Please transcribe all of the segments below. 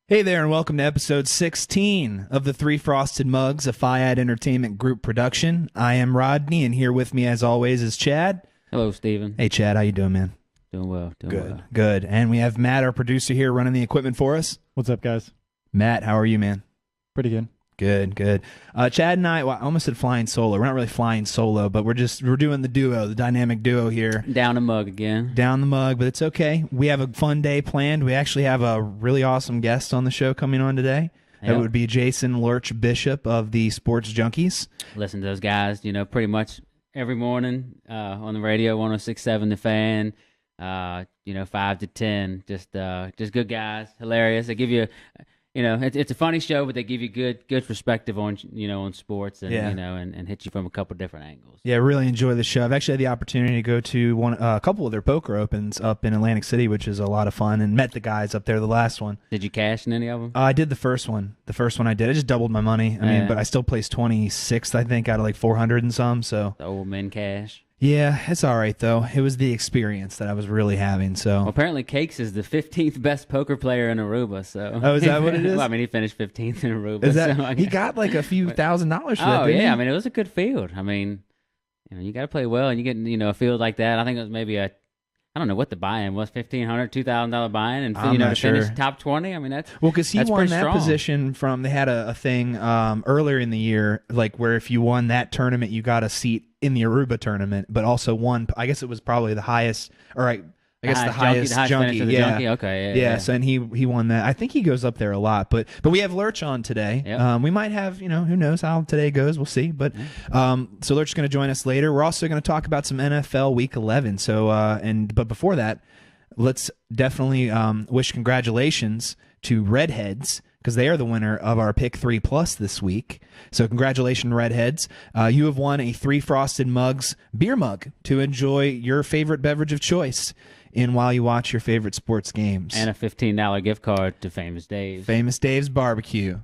Hey there, and welcome to episode 16 of the Three Frosted Mugs, a Fiat Entertainment Group production. I am Rodney, and here with me, as always, is Chad. Hello, Steven. Hey, Chad, how you doing, man? Doing well. Good. And we have Matt, our producer here, running the equipment for us. What's up, guys? Matt, how are you, man? Pretty good. Good. Chad and I, well, I almost said flying solo. We're not really flying solo, but we're doing the duo, the dynamic duo here. Down the mug again. Down the mug, but it's okay. We have a fun day planned. We actually have a really awesome guest on the show coming on today. That would be Jason Lurch Bishop of the Sports Junkies. Listen to those guys, pretty much every morning on the radio, 106.7 The Fan, 5 to 10. Just good guys, hilarious. They give you... it's a funny show, but they give you good perspective on on sports and and hit you from a couple different angles. Yeah, really enjoy the show. I've actually had the opportunity to go to a couple of their poker opens up in Atlantic City, which is a lot of fun, and met the guys up there. The last one. Did you cash in any of them? I did the first one. The first one I did. I just doubled my money. But I still placed 26th, I think, out of like 400 and some. So the old men cash. Yeah, it's all right, though. It was the experience that I was really having. So well, apparently Cakes is the 15th best poker player in Aruba. So is that what it is? Well, he finished 15th in Aruba. Is that, he got like a few $1,000 for that, didn't he? It was a good field. You got to play well, and you get a field like that. I think it was maybe I don't know what the buy-in was, $1,500, $2,000 buy-in, and to finish top 20. That's because he won that strong position from. They had a thing earlier in the year, like where if you won that tournament, you got a seat in the Aruba tournament, but also won. I guess it was probably the highest. All right. I guess the highest junkie. Junkie. Okay, yeah. So and he won that. I think he goes up there a lot. But we have Lurch on today. Yep. We might have who knows how today goes. We'll see. But so Lurch is going to join us later. We're also going to talk about some NFL Week 11. So but before that, let's definitely wish congratulations to Redheads, because they are the winner of our Pick 3 Plus this week. So congratulations, Redheads. You have won a Three Frosted Mugs beer mug to enjoy your favorite beverage of choice while you watch your favorite sports games. And a $15 gift card to Famous Dave's. Famous Dave's Barbecue.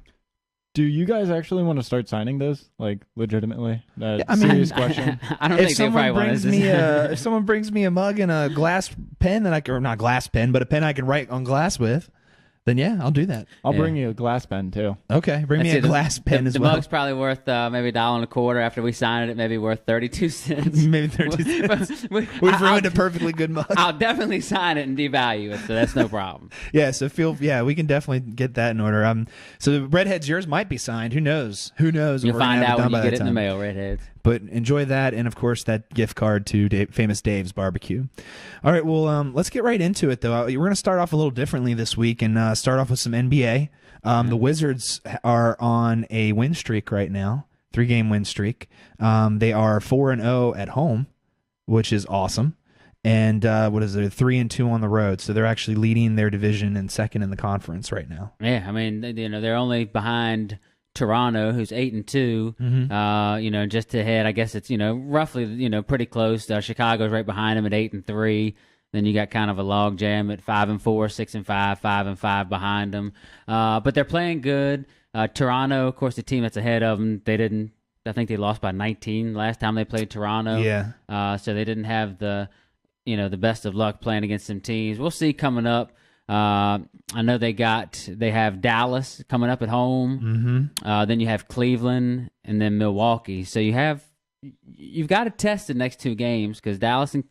Do you guys actually want to start signing those? Like, legitimately? Serious question. I don't think they probably want to. If someone brings me a mug and a glass pen that or not glass pen, but a pen I can write on glass with, then yeah, I'll do that. I'll bring you a glass pen too. Okay, bring me a glass pen as well. The mug's probably worth maybe $1.25. After we sign it, maybe worth 32 cents. Maybe 32 cents. We've ruined a perfectly good mug. I'll definitely sign it and devalue it, so that's no problem. Yeah, so we can definitely get that in order. So the Redheads, yours might be signed. Who knows? You'll find out when you get it in the mail, Redheads. But enjoy that, and of course that gift card to Famous Dave's Barbecue. All right, well, let's get right into it, though. We're going to start off a little differently this week and start off with some NBA. The Wizards are on a win streak right now, 3-game win streak. They are 4-0 at home, which is awesome. And 3-2 on the road, so they're actually leading their division and second in the conference right now. Yeah, they're only behind Toronto, who's 8-2, just ahead. I guess it's roughly pretty close. Chicago's right behind them at 8-3. Then you got kind of a log jam at 5-4, 6-5, 5-5 behind them. But they're playing good. Toronto, of course, the team that's ahead of them. I think they lost by 19 last time they played Toronto. Yeah. So they didn't have the best of luck playing against some teams. We'll see coming up. I know they have Dallas coming up at home. Mm-hmm. Then you have Cleveland and then Milwaukee. So you've got to test the next 2 games because Dallas and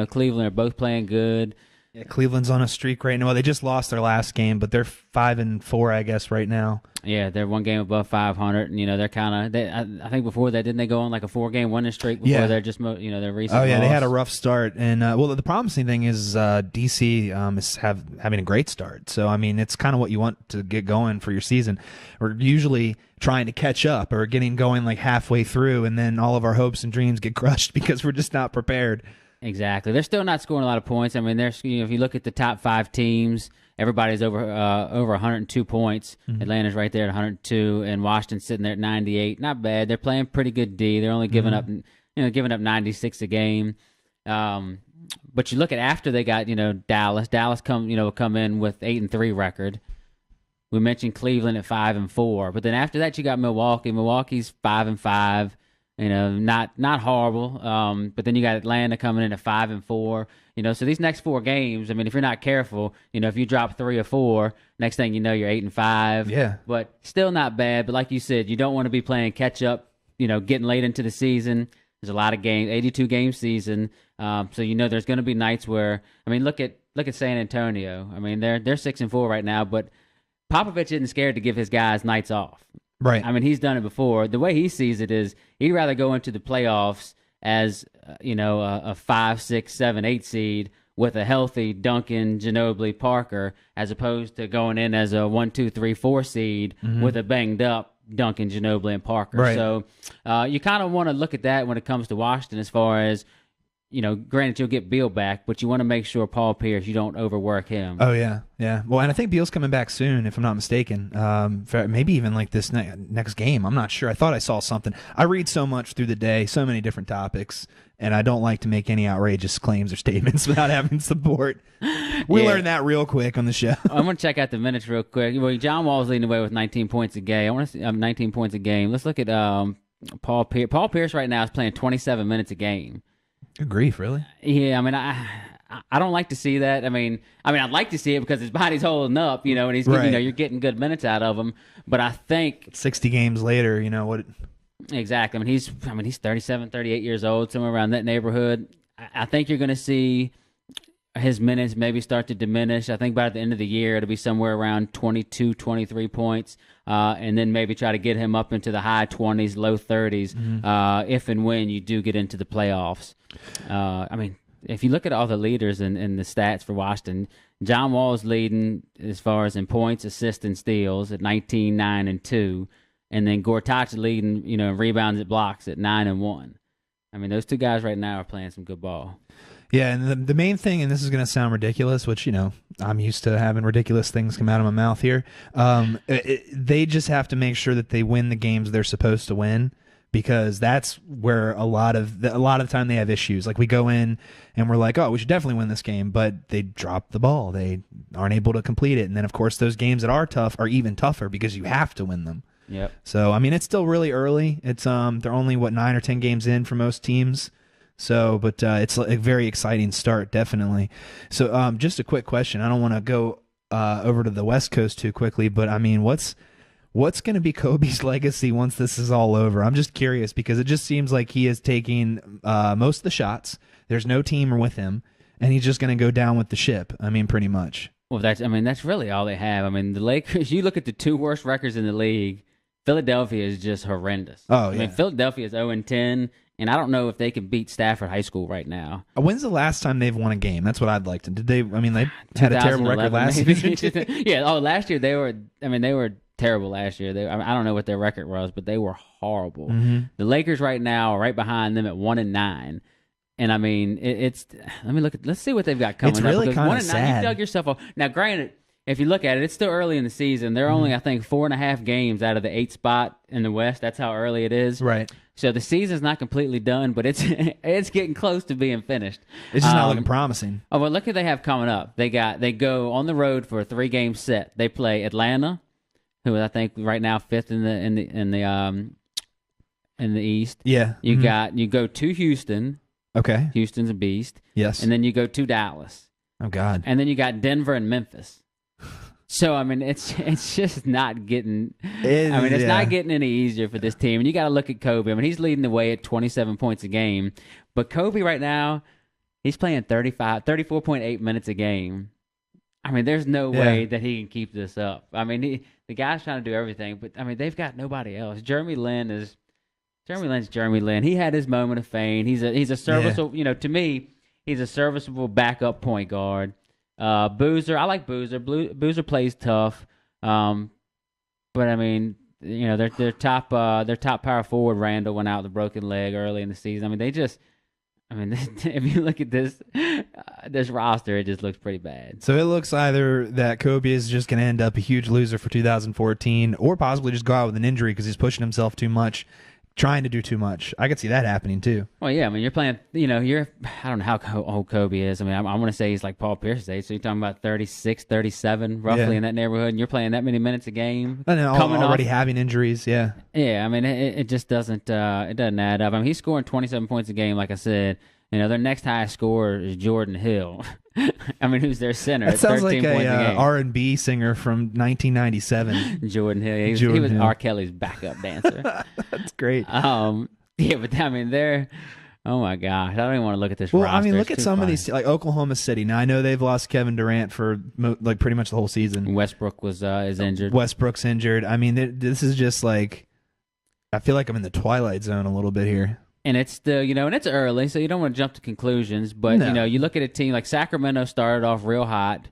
Cleveland are both playing good. Yeah, Cleveland's on a streak right now. Well, they just lost their last game, but they're 5-4, I guess, right now. Yeah, they're 1 game above 500, and they're kind of. I think before that, didn't they go on like a 4-game winning streak before they're just their recent? Oh yeah, loss? They had a rough start, and the promising thing is DC is having a great start. So it's kind of what you want to get going for your season. We're usually trying to catch up or getting going like halfway through, and then all of our hopes and dreams get crushed because we're just not prepared. Exactly. They're still not scoring a lot of points. There's if you look at the top 5 teams, everybody's over 102 points. Mm-hmm. Atlanta's right there at 102, and Washington's sitting there at 98. Not bad. They're playing pretty good D. They're only giving up 96 a game. But you look at after they got Dallas. Dallas come in with 8-3 record. We mentioned Cleveland at 5-4, but then after that you got Milwaukee. Milwaukee's 5-5. Not horrible. But then you got Atlanta coming in at 5-4. So these next 4 games, I mean, if you're not careful, if you drop 3 or 4, next thing you know, you're 8-5. Yeah. But still not bad. But like you said, you don't want to be playing catch up, getting late into the season. There's a lot of games, 82 game season. So there's going to be nights where, I mean, look at San Antonio. I mean, they're 6-4 right now, but Popovich isn't scared to give his guys nights off. Right. I mean, he's done it before. The way he sees it is he'd rather go into the playoffs as, a 5, 6, 7, 8 seed with a healthy Duncan, Ginobili, Parker, as opposed to going in as a 1, 2, 3, 4 seed with a banged up Duncan, Ginobili, and Parker. Right. So you kind of want to look at that when it comes to Washington as far as, granted you'll get Beal back, but you want to make sure Paul Pierce, you don't overwork him. Oh, yeah. Yeah. Well, and I think Beal's coming back soon, if I'm not mistaken. Maybe even like this next game. I'm not sure. I thought I saw something. I read so much through the day, so many different topics, and I don't like to make any outrageous claims or statements without having support. We learned that real quick on the show. I'm going to check out the minutes real quick. Well, John Wall's leading the way with 19 points a game. I want to see 19 points a game. Let's look at Paul Pierce. Paul Pierce right now is playing 27 minutes a game. Good grief, really? Yeah, I mean, I don't like to see that. I mean, I'd like to see it because his body's holding up, and he's right. You're getting good minutes out of him. But I think 60 games later, what? Exactly. He's 37, 38 years old, somewhere around that neighborhood. I think you're going to see his minutes maybe start to diminish. I think by the end of the year, it'll be somewhere around 22, 23 points, and then maybe try to get him up into the high 20s, low 30s, if and when you do get into the playoffs. If you look at all the leaders in the stats for Washington, John Wall is leading as far as in points, assists, and steals at 19, 9, and 2. And then Gortat is leading, in rebounds and blocks at 9 and 1. I mean, those two guys right now are playing some good ball. Yeah, and the main thing, and this is going to sound ridiculous, which, I'm used to having ridiculous things come out of my mouth here. They just have to make sure that they win the games they're supposed to win, because that's where a lot of the time they have issues. Like, we go in and we're like, oh, we should definitely win this game, but they drop the ball. They aren't able to complete it. And then, of course, those games that are tough are even tougher because you have to win them. Yep. So, it's still really early. It's they're only 9 or 10 games in for most teams. So, but it's a very exciting start, definitely. So, just a quick question. I don't want to go over to the West Coast too quickly, but what's going to be Kobe's legacy once this is all over? I'm just curious, because it just seems like he is taking most of the shots. There's no team with him, and he's just going to go down with the ship. Pretty much. Well, that's really all they have. The Lakers. You look at the 2 worst records in the league. Philadelphia is just horrendous. Oh, yeah. Philadelphia is 0-10. And I don't know if they can beat Stafford High School right now. When's the last time they've won a game? That's what I'd like to. Did they? They had a terrible record last season. Yeah. Oh, last year they were. They were terrible last year. I don't know what their record was, but they were horrible. Mm-hmm. The Lakers right now are right behind them at 1-9. And it's. Let's see what they've got coming. It's really kind of sad. You dug yourself off. Now, granted, if you look at it, it's still early in the season. They're only, I think, 4.5 games out of the 8th spot in the West. That's how early it is. Right. So the season's not completely done, but it's getting close to being finished. It's just not looking promising. Oh, well, look who they have coming up. They go on the road for a 3-game set. They play Atlanta, who I think right now 5th in the East. Yeah. You go to Houston. Okay. Houston's a beast. Yes. And then you go to Dallas. Oh God. And then you got Denver and Memphis. So it's just not getting. It's not getting any easier for this team. And you got to look at Kobe. He's leading the way at 27 points a game. But Kobe right now, he's playing 34.8 minutes a game. There's no way that he can keep this up. The guy's trying to do everything, but they've got nobody else. Jeremy Lin's Jeremy Lin. He had his moment of fame. He's a serviceable. To me, he's a serviceable backup point guard. Boozer, I like Boozer. Boozer plays tough, but their top power forward Randall went out with a broken leg early in the season. If you look at this roster, it just looks pretty bad. So it looks either that Kobe is just going to end up a huge loser for 2014, or possibly just go out with an injury because he's pushing himself too much, trying to do too much. I could see that happening too. Well, yeah, I mean, you're playing, I don't know how old Kobe is. I mean, I want to say he's like Paul Pierce's age, so you're talking about 36, 37, roughly in that neighborhood, and you're playing that many minutes a game. And already having injuries, yeah. Yeah, I mean, it just doesn't add up. I mean, he's scoring 27 points a game, like I said. Their next highest scorer is Jordan Hill. I mean, who's their center? That sounds like a R&B singer from 1997. Jordan Hill. He was R. Kelly's backup dancer. That's great. Yeah, but I mean, oh my gosh, I don't even want to look at this roster. I mean, look at some of these, like Oklahoma City. Now, I know they've lost Kevin Durant for like pretty much the whole season. Westbrook is injured. Westbrook's injured. I mean, this is just like, I feel like I'm in the twilight zone a little bit here. And it's still, and it's early, so you don't want to jump to conclusions. But, you look at a team like Sacramento started off real hot,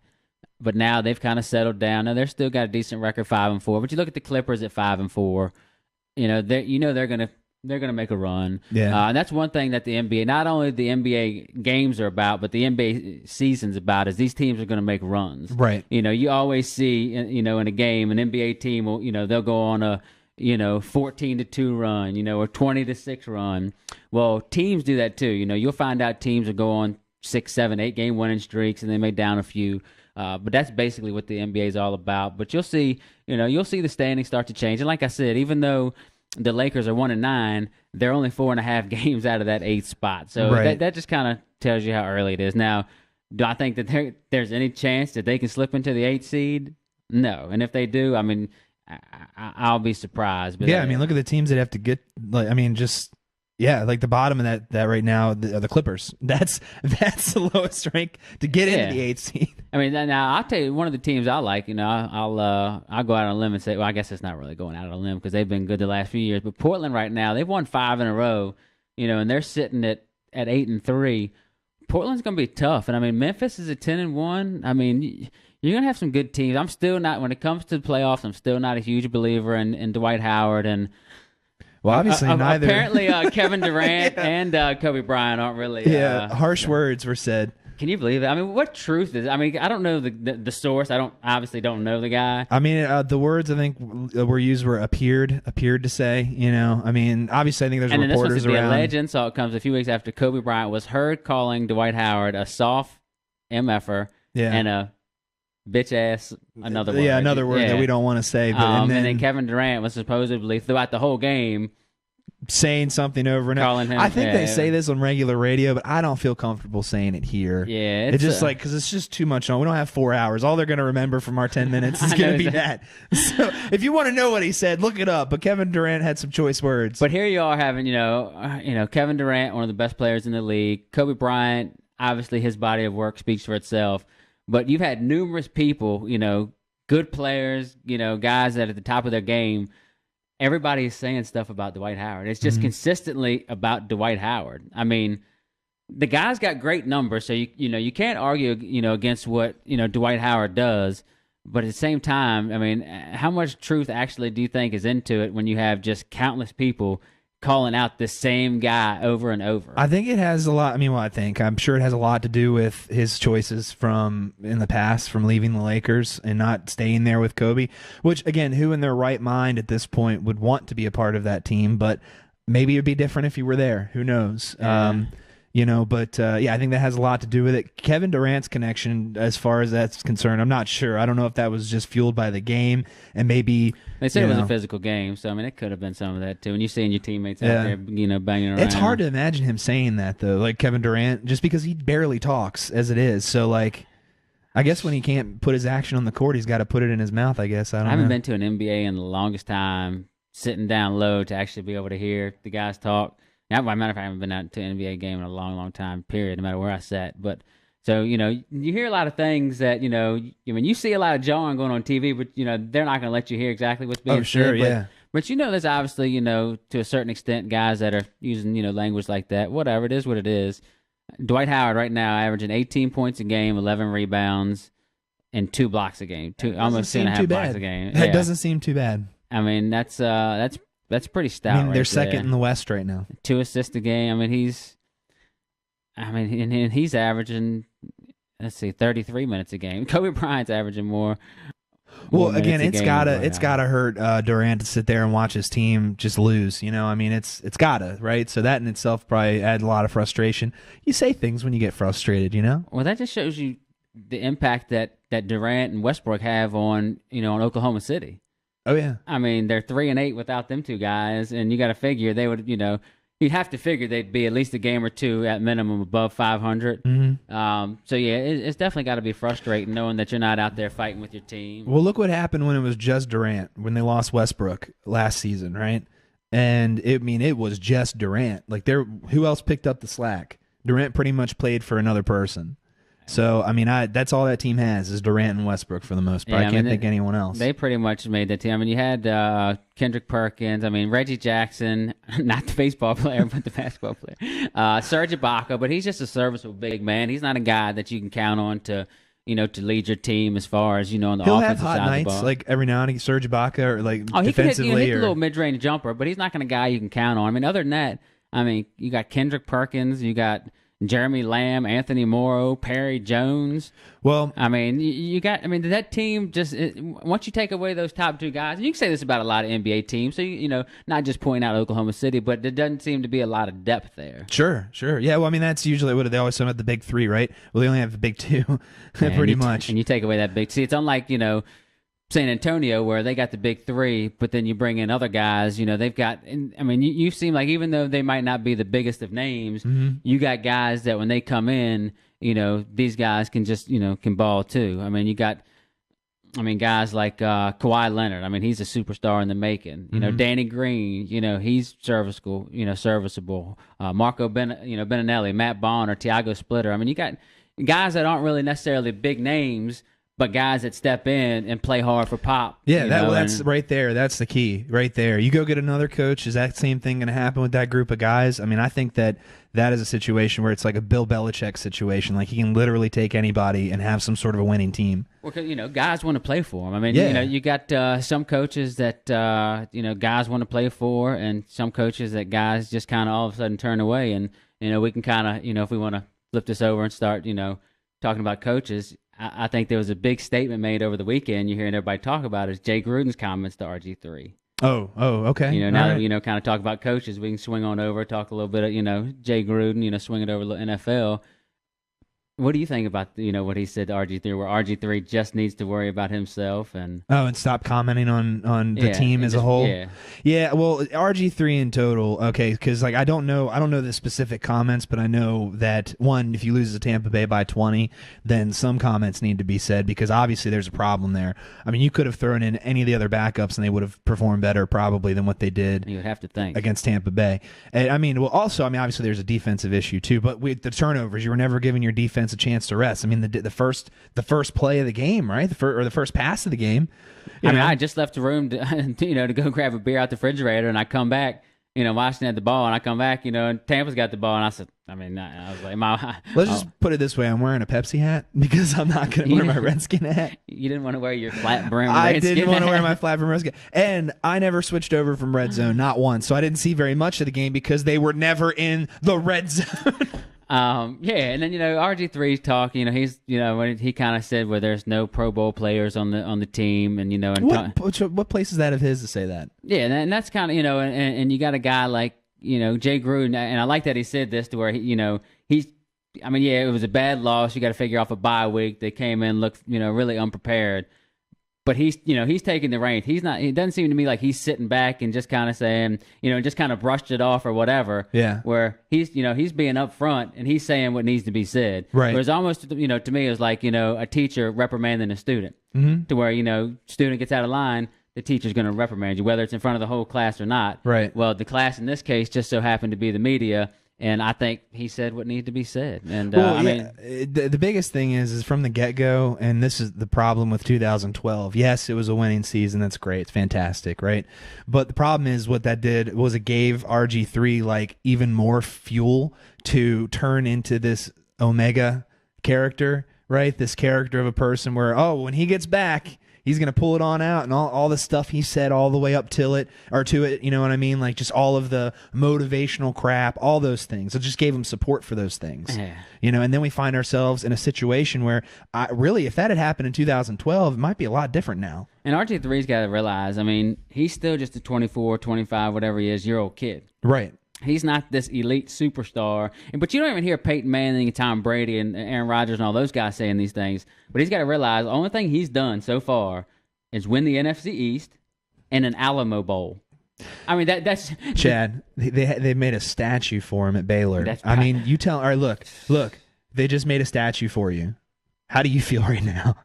but now they've kind of settled down. Now, they're still got a decent record, 5-4. But you look at the Clippers at 5-4. They're gonna make a run. Yeah. And that's one thing that the NBA, not only the NBA games are about, but the NBA season's about, is these teams are going to make runs. Right. You always see, in a game, an NBA team will, they'll go on a 14-2 run, or 20-6 run. Well, teams do that too. You'll find out teams will go on 6, 7, 8 game winning streaks, and they may down a few. But that's basically what the NBA is all about. But you'll see the standings start to change. And like I said, even though the Lakers are 1-9, they're only 4.5 games out of that 8th spot. So that just kind of tells you how early it is. Now, do I think that there's any chance that they can slip into the 8th seed? No. And if they do, I mean, I'll be surprised. But yeah, I mean, look at the teams that have to get. Like, I mean, just like the bottom of that right now, the Clippers. That's the lowest rank to get into the 8th seed. I mean, now I'll tell you one of the teams I like. I'll go out on a limb and say, well, I guess it's not really going out on a limb because they've been good the last few years. But Portland right now, they've won 5 in a row. And they're sitting at 8-3. Portland's going to be tough, and I mean, Memphis is at 10-1. I mean, you're going to have some good teams. I'm still not, when it comes to the playoffs, I'm still not a huge believer in Dwight Howard. And well, obviously neither. Apparently, Kevin Durant and Kobe Bryant aren't really. Harsh words were said. Can you believe it? I mean, what truth is? I mean, I don't know the source. I obviously don't know the guy. I mean, the words I think were used were appeared to say. I mean, obviously I think there's reporters around. And this was a alleged insult comes a few weeks after Kobe Bryant was heard calling Dwight Howard a soft MFer and a bitch ass, another word. Yeah, another word that we don't want to say. But, and then Kevin Durant was supposedly throughout the whole game saying something over and over. I think they say this on regular radio, but I don't feel comfortable saying it here. Yeah, it's just because it's just too much on. We don't have 4 hours. All they're going to remember from our 10 minutes is going to be that. So if you want to know what he said, look it up. But Kevin Durant had some choice words. But here you are having, Kevin Durant, one of the best players in the league. Kobe Bryant, obviously his body of work speaks for itself. But you've had numerous people, good players, guys that are at the top of their game. Everybody is saying stuff about Dwight Howard. It's just consistently about Dwight Howard. I mean, the guy's got great numbers, so you can't argue against what Dwight Howard does. But at the same time, I mean, how much truth actually do you think is into it when you have just countless people calling out the same guy over and over? I think it has a lot. I mean, I'm sure it has a lot to do with his choices from in the past, from leaving the Lakers and not staying there with Kobe, which again, who in their right mind at this point would want to be a part of that team? But maybe it'd be different if you were there. Who knows? Yeah. I think that has a lot to do with it. Kevin Durant's connection, as far as that's concerned, I'm not sure. I don't know if that was just fueled by the game and maybe they said it was a physical game, so I mean it could have been some of that too. And you seeing your teammates out there, banging around. It's hard to imagine him saying that though, like Kevin Durant, just because he barely talks as it is. So like, I guess when he can't put his action on the court, he's got to put it in his mouth. I guess I haven't been to an NBA in the longest time, sitting down low to actually be able to hear the guys talk. Now, as a matter of fact, I haven't been out to an NBA game in a long, long time, period, no matter where I sat. But, so, you hear a lot of things that, you see a lot of jawing going on TV, but, they're not going to let you hear exactly what's being said. But, there's obviously, to a certain extent, guys that are using, language like that. Whatever, it is what it is. Dwight Howard right now averaging 18 points a game, 11 rebounds, and 2 blocks a game. Almost 2.5 blocks a game. That doesn't seem too bad. I mean, that's pretty stout. I mean, they're second in the West right now. 2 assists a game. I mean, he's averaging, 33 minutes a game. Kobe Bryant's averaging more. Well, again, it's gotta hurt Durant to sit there and watch his team just lose. I mean, it's gotta, right? So that in itself probably add a lot of frustration. You say things when you get frustrated, Well, that just shows you the impact that Durant and Westbrook have on on Oklahoma City. Oh yeah, I mean they're 3-8 without them two guys, and you got to figure they would you'd have to figure they'd be at least a game or two at minimum above 500. Mm-hmm. So yeah, it's definitely got to be frustrating knowing that you're not out there fighting with your team. Well, look what happened when it was just Durant when they lost Westbrook last season, right? And it was just Durant. Like who else picked up the slack? Durant pretty much played for another person. So, I mean, that's all that team has is Durant and Westbrook for the most part. I can't think anyone else. They pretty much made that team. I mean, you had Kendrick Perkins. I mean, Reggie Jackson, not the baseball player, but the basketball player. Serge Ibaka, but he's just a serviceable big man. He's not a guy that you can count on to lead your team as far as, on the He'll offensive have hot side of the nights, ball. like every now and again, Serge Ibaka, or like he defensively. He can hit the little mid-range jumper, but he's not going to guy you can count on. I mean, other than that, you got Kendrick Perkins, you got Jeremy Lamb, Anthony Morrow, Perry Jones. Well, that team just once you take away those top two guys, and you can say this about a lot of NBA teams. So not just pointing out Oklahoma City, but there doesn't seem to be a lot of depth there. Sure. Yeah. Well, I mean, that's usually what they always say about the big three, right? Well, they only have the big two, pretty much. And you take away that big. See, it's unlike San Antonio, where they got the big three, but then you bring in other guys. They've got. You seem like even though they might not be the biggest of names, you got guys that when they come in, these guys can just can ball too. I mean, you got. Guys like Kawhi Leonard. I mean, he's a superstar in the making. Danny Green. He's serviceable. Serviceable. Marco Beninelli, Matt Bonner, Tiago Splitter. I mean, you got guys that aren't really necessarily big names, but guys that step in and play hard for Pop. Yeah, that's right there. That's the key right there. You go get another coach. Is that same thing going to happen with that group of guys? I mean, I think that is a situation where it's like a Bill Belichick situation. Like he can literally take anybody and have some sort of a winning team. Well, guys want to play for him. I mean, you got some coaches that, guys want to play for, and some coaches that guys just kind of all of a sudden turn away. And, we can kind of, if we want to flip this over and start, talking about coaches, I think there was a big statement made over the weekend. You're hearing everybody talk about is Jay Gruden's comments to RG3. Oh, okay. Now that kind of talk about coaches, we can swing on over, talk a little bit of Jay Gruden, swing it over to the NFL. What do you think about what he said to RG3, where RG3 just needs to worry about himself and stop commenting on the team as a whole? Yeah. Well, RG3 in total, okay, because I don't know the specific comments, but I know that one, if you lose to Tampa Bay by 20, then some comments need to be said because obviously there's a problem there. I mean, you could have thrown in any of the other backups and they would have performed better probably than what they did. You would have to think against Tampa Bay. And, obviously there's a defensive issue too, but with the turnovers, you were never giving your defense a chance to rest. I mean, the first play of the game, right? The first pass of the game. I just left the room to go grab a beer out the refrigerator, and I come back, Washington had the ball, and I come back, and Tampa's got the ball, and I said, I was like, let's just put it this way: I'm wearing a Pepsi hat because I'm not going to wear my Redskin hat. You didn't want to wear your flat brim. I didn't want to wear my flat brim Redskin, and I never switched over from red zone, not once. So I didn't see very much of the game because they were never in the red zone. And then RG3's talk. He's when he kind of said where there's no Pro Bowl players on the team, and what place is that of his to say that? Yeah, and that's kind of and you got a guy like Jay Gruden, and I like that he said this to where he's. I mean, it was a bad loss. You got to figure off a bye week. They came in looked really unprepared. But he's taking the reins. He's not. It doesn't seem to me like he's sitting back and just kind of saying, just kind of brushed it off or whatever. Yeah. Where he's being upfront and he's saying what needs to be said. Right. Whereas almost, to me, it was like, a teacher reprimanding a student. Mm-hmm. To where, student gets out of line, the teacher's going to reprimand you, whether it's in front of the whole class or not. Right. Well, the class in this case just so happened to be the media. And I think he said what needed to be said. And the biggest thing is from the get-go, and this is the problem with 2012. Yes, it was a winning season. That's great. It's fantastic, right? But the problem is what that did was it gave RG3 even more fuel to turn into this Omega character, right? This character of a person where, when he gets back, He's going to pull it on out, and all the stuff he said all the way up to it, you know what I mean? Like just all of the motivational crap, all those things. It just gave him support for those things. Yeah. You know, and then we find ourselves in a situation where really, if that had happened in 2012, it might be a lot different now. And RG3's got to realize, I mean, he's still just a 24, 25, whatever he is, year old kid. Right. He's not this elite superstar. But you don't even hear Peyton Manning and Tom Brady and Aaron Rodgers and all those guys saying these things. But he's got to realize the only thing he's done so far is win the NFC East and an Alamo Bowl. I mean, that's... Chad, they made a statue for him at Baylor. I mean, you tell... All right, look. They just made a statue for you. How do you feel right now?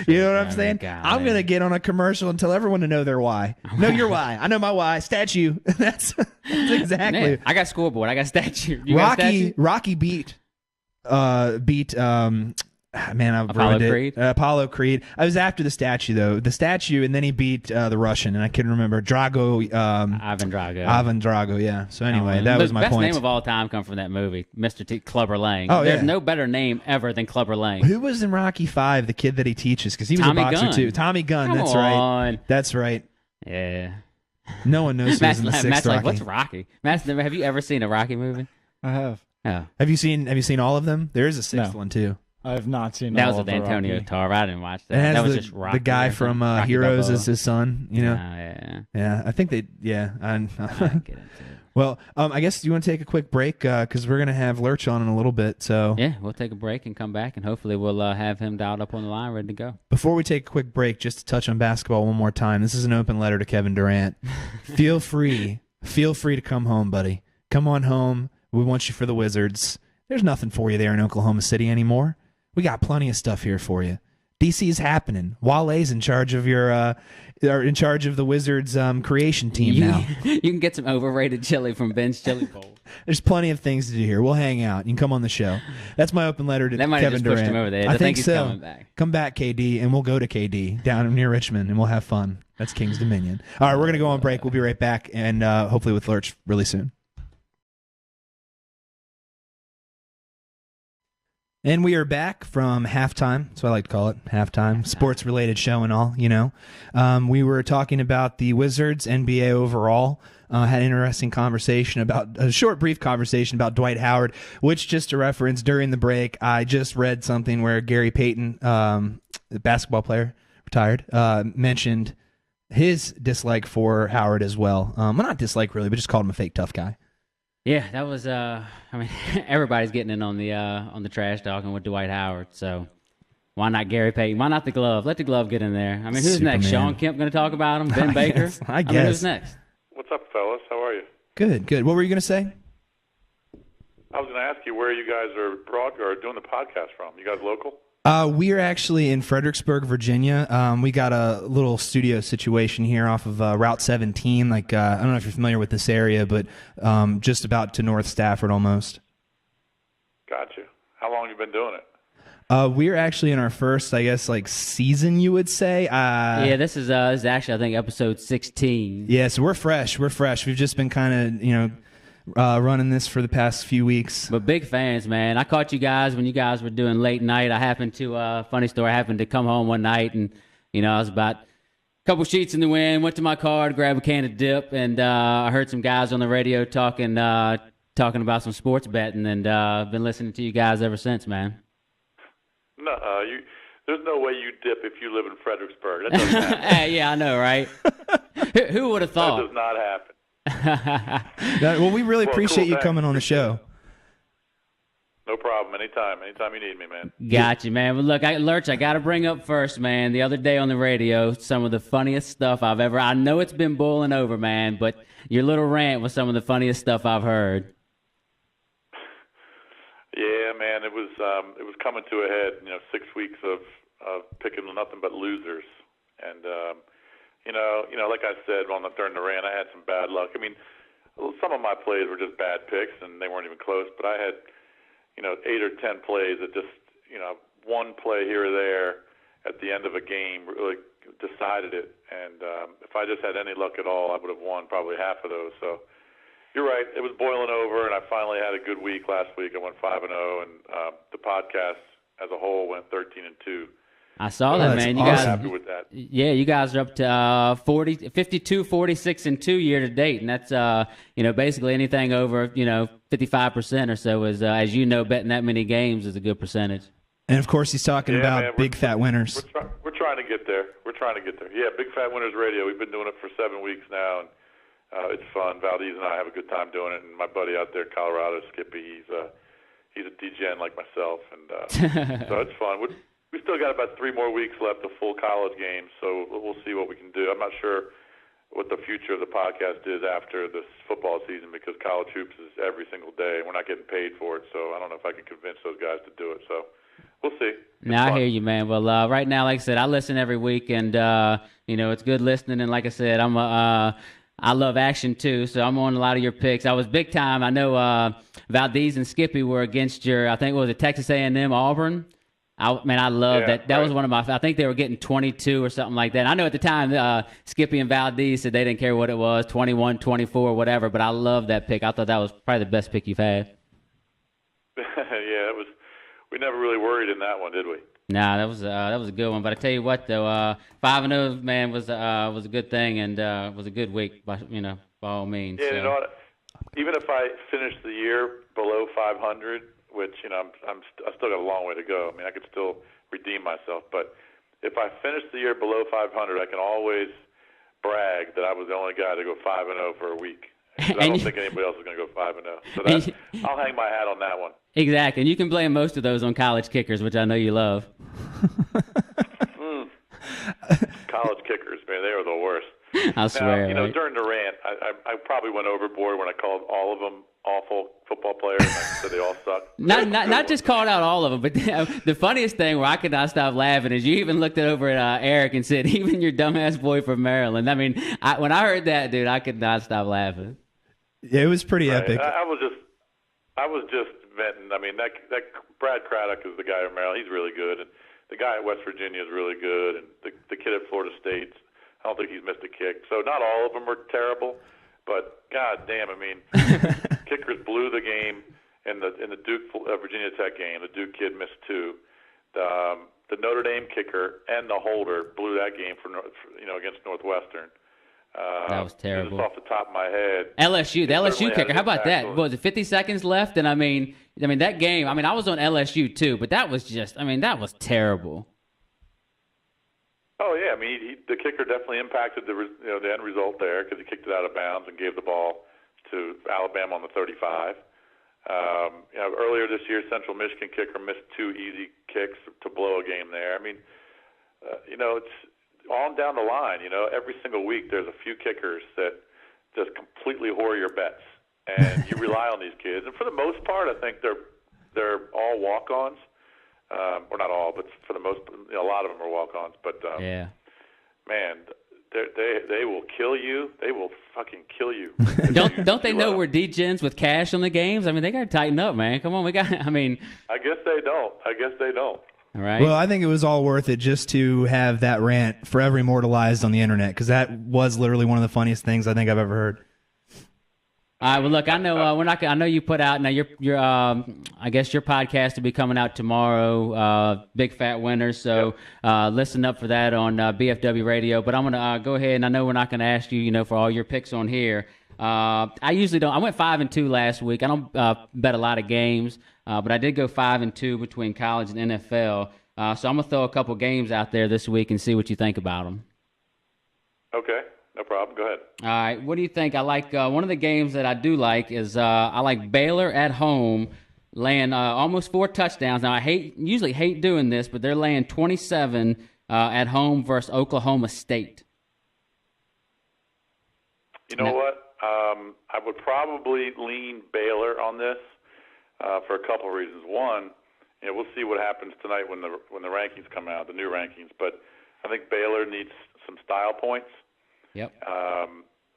You know what I'm saying? I'm going to get on a commercial and tell everyone to know their why. Know your why. I know my why. Statue. That's exactly. Man, I got scoreboard. I got statue. Rocky beat Apollo Creed. I was after the statue though. The statue, and then he beat the Russian, and I couldn't remember Ivan Drago. Yeah. So anyway, that was my point. The best name of all time come from that movie, Mr. Clubber Lang. Oh, There's no better name ever than Clubber Lang. Who was in Rocky V? The kid that he teaches, because he was a boxer too. Tommy Gunn. That's right. That's right. Yeah. No one knows who was in the sixth Matt's Rocky. Like, what's Rocky? Matt, have you ever seen a Rocky movie? I have. Oh. Have you seen all of them? There is a sixth one too. I have not seen that. All was with Antonio Tarver. I didn't watch that. That was just Rocky. The guy from Heroes is his son. You know. Yeah. I think they. Yeah. I get into it. Well, I guess you want to take a quick break because we're gonna have Lurch on in a little bit. So yeah, we'll take a break and come back, and hopefully we'll have him dialed up on the line, ready to go. Before we take a quick break, just to touch on basketball one more time. This is an open letter to Kevin Durant. Feel free to come home, buddy. Come on home. We want you for the Wizards. There's nothing for you there in Oklahoma City anymore. We got plenty of stuff here for you. DC is happening. Wale's in charge of the Wizards creation team now. You can get some overrated chili from Ben's Chili Bowl. There's plenty of things to do here. We'll hang out. You can come on the show. That's my open letter to Kevin Durant. That might have just pushed him over the edge. I think he's so. Coming back. Come back, KD, and we'll go to KD down near Richmond, and we'll have fun. That's King's Dominion. All right, we're going to go on break. We'll be right back, and hopefully with Lurch really soon. And we are back from halftime. That's what I like to call it, halftime. Sports-related show and all, you know. We were talking about the Wizards, NBA overall. Had an interesting conversation a short, brief conversation about Dwight Howard, which, just to reference, during the break, I just read something where Gary Payton, the basketball player, retired, mentioned his dislike for Howard as well. Well, not dislike, really, but just called him a fake tough guy. Yeah, that was. I mean, everybody's getting in on the trash talking with Dwight Howard. So why not Gary Payton? Why not the glove? Let the glove get in there. I mean, who's Superman. next? Sean Kemp going to talk about him? Ben Baker? I guess. mean, who's next? What's up, fellas? How are you? Good. What were you going to say? I was going to ask you where you guys are doing the podcast from. You guys local? We are actually in Fredericksburg, Virginia. We got a little studio situation here off of Route 17. I don't know if you're familiar with this area, but just about to North Stafford almost. Gotcha. How long have you been doing it? We're actually in our first, I guess, season, you would say. Yeah, this is actually, I think, episode 16. Yeah, so we're fresh. We've just been kind of, running this for the past few weeks. But big fans, man. I caught you guys when you guys were doing late night. I happened to, funny story, I happened to come home one night and, I was about a couple sheets in the wind, went to my car to grab a can of dip, and I heard some guys on the radio talking about some sports betting, and I've been listening to you guys ever since, man. No, there's no way you dip if you live in Fredericksburg. That doesn't happen. Yeah, I know, right? Who would have thought? That does not happen. Well, we really appreciate you coming on the show. No problem. Anytime you need me, man. Got you, man. Well, look, Lurch, I got to bring up first, man, the other day on the radio, some of the funniest stuff I've ever... I know it's been boiling over, man, but your little rant was some of the funniest stuff I've heard. Yeah, man, it was coming to a head. 6 weeks of picking nothing but losers, and like I said during the rant, I had some bad luck. I mean, some of my plays were just bad picks, and they weren't even close. But I had 8 or 10 plays that just one play here or there at the end of a game really decided it. And if I just had any luck at all, I would have won probably half of those. So. You're right. It was boiling over, and I finally had a good week last week. I went 5-0, and the podcast as a whole went 13-2. I saw that, man. You awesome. guys, happy with that. Yeah, you guys are up to 52, 46, and 2 year to date, and that's basically anything over 55% or so is as you know, betting that many games is a good percentage. And of course, he's talking about man, big fat winners. We're trying to get there. Yeah, Big Fat Winners Radio. We've been doing it for 7 weeks now, and it's fun. Valdez and I have a good time doing it, and my buddy out there in Colorado, Skippy, he's a DGen like myself, and so it's fun. We still got about 3 more weeks left of full college games, so we'll see what we can do. I'm not sure what the future of the podcast is after this football season because college hoops is every single day, and we're not getting paid for it, so I don't know if I can convince those guys to do it. So we'll see. I hear you, man. Well, right now, like I said, I listen every week, and it's good listening. And like I said, I love action too, so I'm on a lot of your picks. I was big time. I know Valdez and Skippy were against your, I think, what was it, Texas A&M, Auburn? I love that. That was one of my. I think they were getting 22 or something like that. I know at the time Skippy and Valdez said they didn't care what it was, 21, 24, whatever. But I love that pick. I thought that was probably the best pick you've had. Yeah, it was. We never really worried in that one, did we? Nah, that was a good one. But I tell you what, though, 5-0, man, was a good thing and was a good week, by all means. Yeah, so. You know what? Even if I finish the year below 500. Which I still got a long way to go. I mean, I could still redeem myself, but if I finish the year below 500, I can always brag that I was the only guy to go 5-0 for a week. I don't think anybody else is going to go 5-0. So I'll hang my hat on that one. Exactly, and you can blame most of those on college kickers, which I know you love. College kickers, man, they are the worst. I swear. Now, right? during the rant, I probably went overboard when I called all of them awful football players and I said they all suck. Not just called out all of them, but the funniest thing where I could not stop laughing is you even looked over at Eric and said, even your dumbass boy from Maryland. I mean, when I heard that, dude, I could not stop laughing. Yeah, it was pretty epic. I was just venting. I mean, that Brad Craddock is the guy from Maryland. He's really good. And the guy at West Virginia is really good. And the kid at Florida State, I don't think he's missed a kick. So not all of them are terrible. But God damn, I mean, kickers blew the game in the Duke Virginia Tech game. The Duke kid missed 2. The Notre Dame kicker and the holder blew that game against Northwestern. That was terrible. Just off the top of my head. The LSU kicker. How about that? What was it, 50 seconds left? And I mean that game. I mean, I was on LSU too, but that was just. I mean, that was terrible. Oh yeah, I mean the kicker definitely impacted the end result there because he kicked it out of bounds and gave the ball to Alabama on the 35. Earlier this year, Central Michigan kicker missed 2 easy kicks to blow a game there. I mean, it's on down the line. Every single week there's a few kickers that just completely whore your bets, and you rely on these kids. And for the most part, I think they're all walk-ons. Well, not all, but for the most, a lot of them are walk-ons. But yeah, man, they will kill you. They will fucking kill you. don't they know we're degens with cash on the games? I mean, they got to tighten up, man. Come on, we got. I mean, I guess they don't. All right. Well, I think it was all worth it just to have that rant forever immortalized on the internet because that was literally one of the funniest things I think I've ever heard. All right. Well, look, I know we're not. I know you put out now. Your I guess your podcast will be coming out tomorrow. Big Fat Winners. So listen up for that on BFW Radio. But I'm gonna go ahead and I know we're not gonna ask you, for all your picks on here. I usually don't. I went 5-2 last week. I don't bet a lot of games, but I did go 5-2 between college and NFL. So I'm gonna throw a couple games out there this week and see what you think about them. Okay. No problem. Go ahead. All right. What do you think? I like one of the games that I do like is I like Baylor at home laying almost 4 touchdowns. Now, I usually hate doing this, but they're laying 27 at home versus Oklahoma State. You know what? I would probably lean Baylor on this for a couple of reasons. One, we'll see what happens tonight when the rankings come out, the new rankings. But I think Baylor needs some style points. Yep.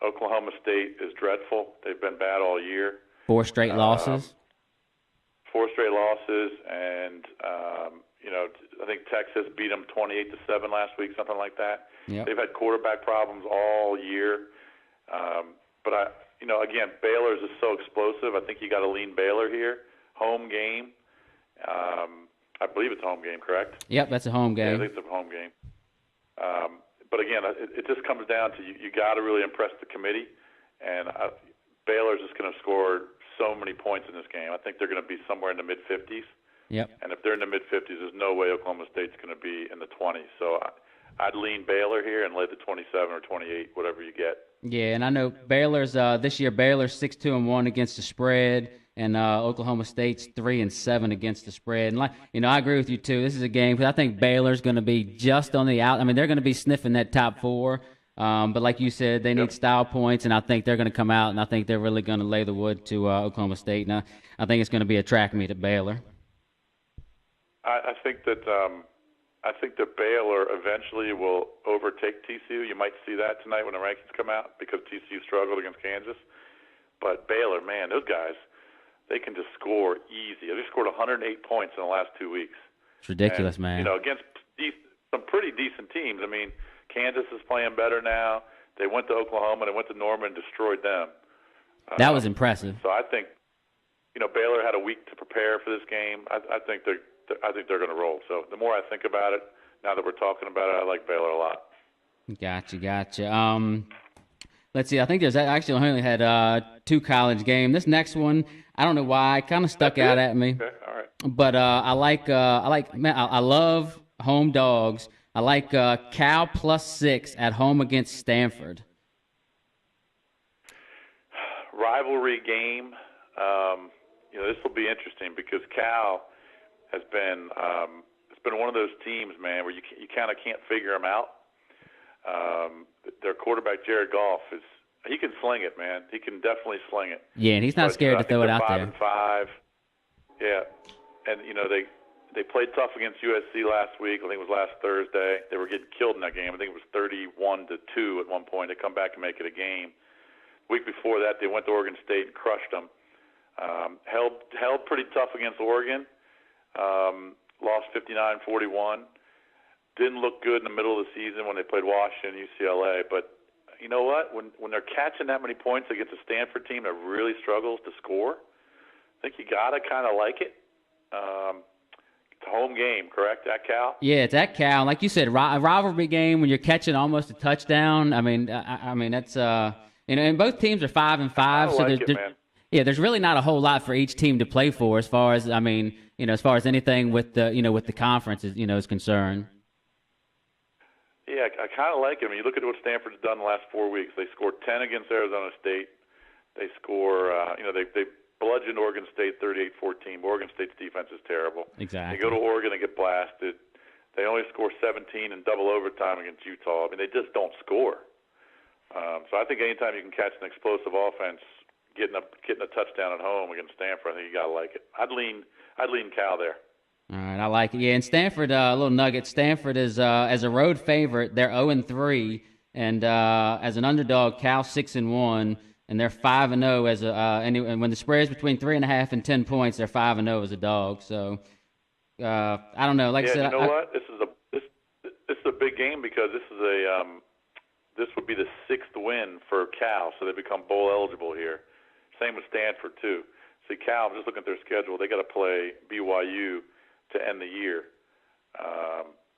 Oklahoma State is dreadful. They've been bad all year. 4 straight losses. 4 straight losses, and I think Texas beat them 28-7 last week, something like that. Yep. They've had quarterback problems all year. But again, Baylor is just so explosive. I think you got to lean Baylor here. Home game. I believe it's a home game, correct? Yep, that's a home game. Yeah, I think it's a home game. But again, it just comes down to you got to really impress the committee, and Baylor's just going to score so many points in this game. I think they're going to be somewhere in the mid-50s. Yep. And if they're in the mid-50s, there's no way Oklahoma State's going to be in the 20s. So I'd lean Baylor here and lay the 27 or 28, whatever you get. Yeah, and I know Baylor's this year. Baylor's 6-2-1 against the spread, and Oklahoma State's 3-7 against the spread. And I agree with you too. This is a game because I think Baylor's going to be just on the out. I mean, they're going to be sniffing that top 4. But like you said, they need style points, and I think they're going to come out, and I think they're really going to lay the wood to Oklahoma State. And I think it's going to be a track meet at Baylor. I think that Baylor eventually will overtake TCU. You might see that tonight when the rankings come out because TCU struggled against Kansas. But Baylor, man, those guys, they can just score easy. They scored 108 points in the last 2 weeks. It's ridiculous, man. Against some pretty decent teams. I mean, Kansas is playing better now. They went to Oklahoma, they went to Norman, and destroyed them. That was impressive. So I think, Baylor had a week to prepare for this game. I think they're going to roll. So the more I think about it, now that we're talking about it, I like Baylor a lot. Gotcha. Let's see. I think there's actually only had 2 college games. This next one, I don't know why, it kind of stuck out at me. Okay, all right. But I love home dogs. I like Cal +6 at home against Stanford. Rivalry game. This will be interesting because Cal has been it's been one of those teams, man, where you kind of can't figure them out. Their quarterback Jared Goff he can sling it, man. He can definitely sling it. Yeah, and he's not scared to throw it out there. 5-5. Yeah, and they played tough against USC last week. I think it was last Thursday. They were getting killed in that game. I think it was 31-2 at one point. They come back and make it a game. The week before that, they went to Oregon State and crushed them. Held pretty tough against Oregon. Lost 59-41. Didn't look good in the middle of the season when they played Washington, UCLA. But you know what? When they're catching that many points against a Stanford team that really struggles to score, I think you got to kind of like it. It's a home game, correct, at Cal? Yeah, it's at Cal. Like you said, a rivalry game when you're catching almost a touchdown. I mean, that's and both teams are 5-5. So there's really not a whole lot for each team to play for as far as anything with the conference is concerned. Yeah, I kind of like it. I mean, you look at what Stanford's done the last 4 weeks. They scored 10 against Arizona State. They score, they bludgeoned Oregon State 38-14. Oregon State's defense is terrible. Exactly. They go to Oregon and get blasted. They only score 17 in double overtime against Utah. I mean, they just don't score. So I think anytime you can catch an explosive offense, getting a touchdown at home against Stanford, I think you gotta like it. I'd lean Cal there. All right, I like it. Yeah, and Stanford, a little nugget. Stanford is as a road favorite. They're 0-3, and as an underdog, Cal 6-1, and they're 5-0 as and when the spread is between 3.5 and 10 points, they're 5-0 as a dog. So I don't know. Like I said, what? This is a big game because this would be the 6th win for Cal, so they become bowl eligible here. Same with Stanford too. See, Cal, I'm just looking at their schedule. They got to play BYU to end the year.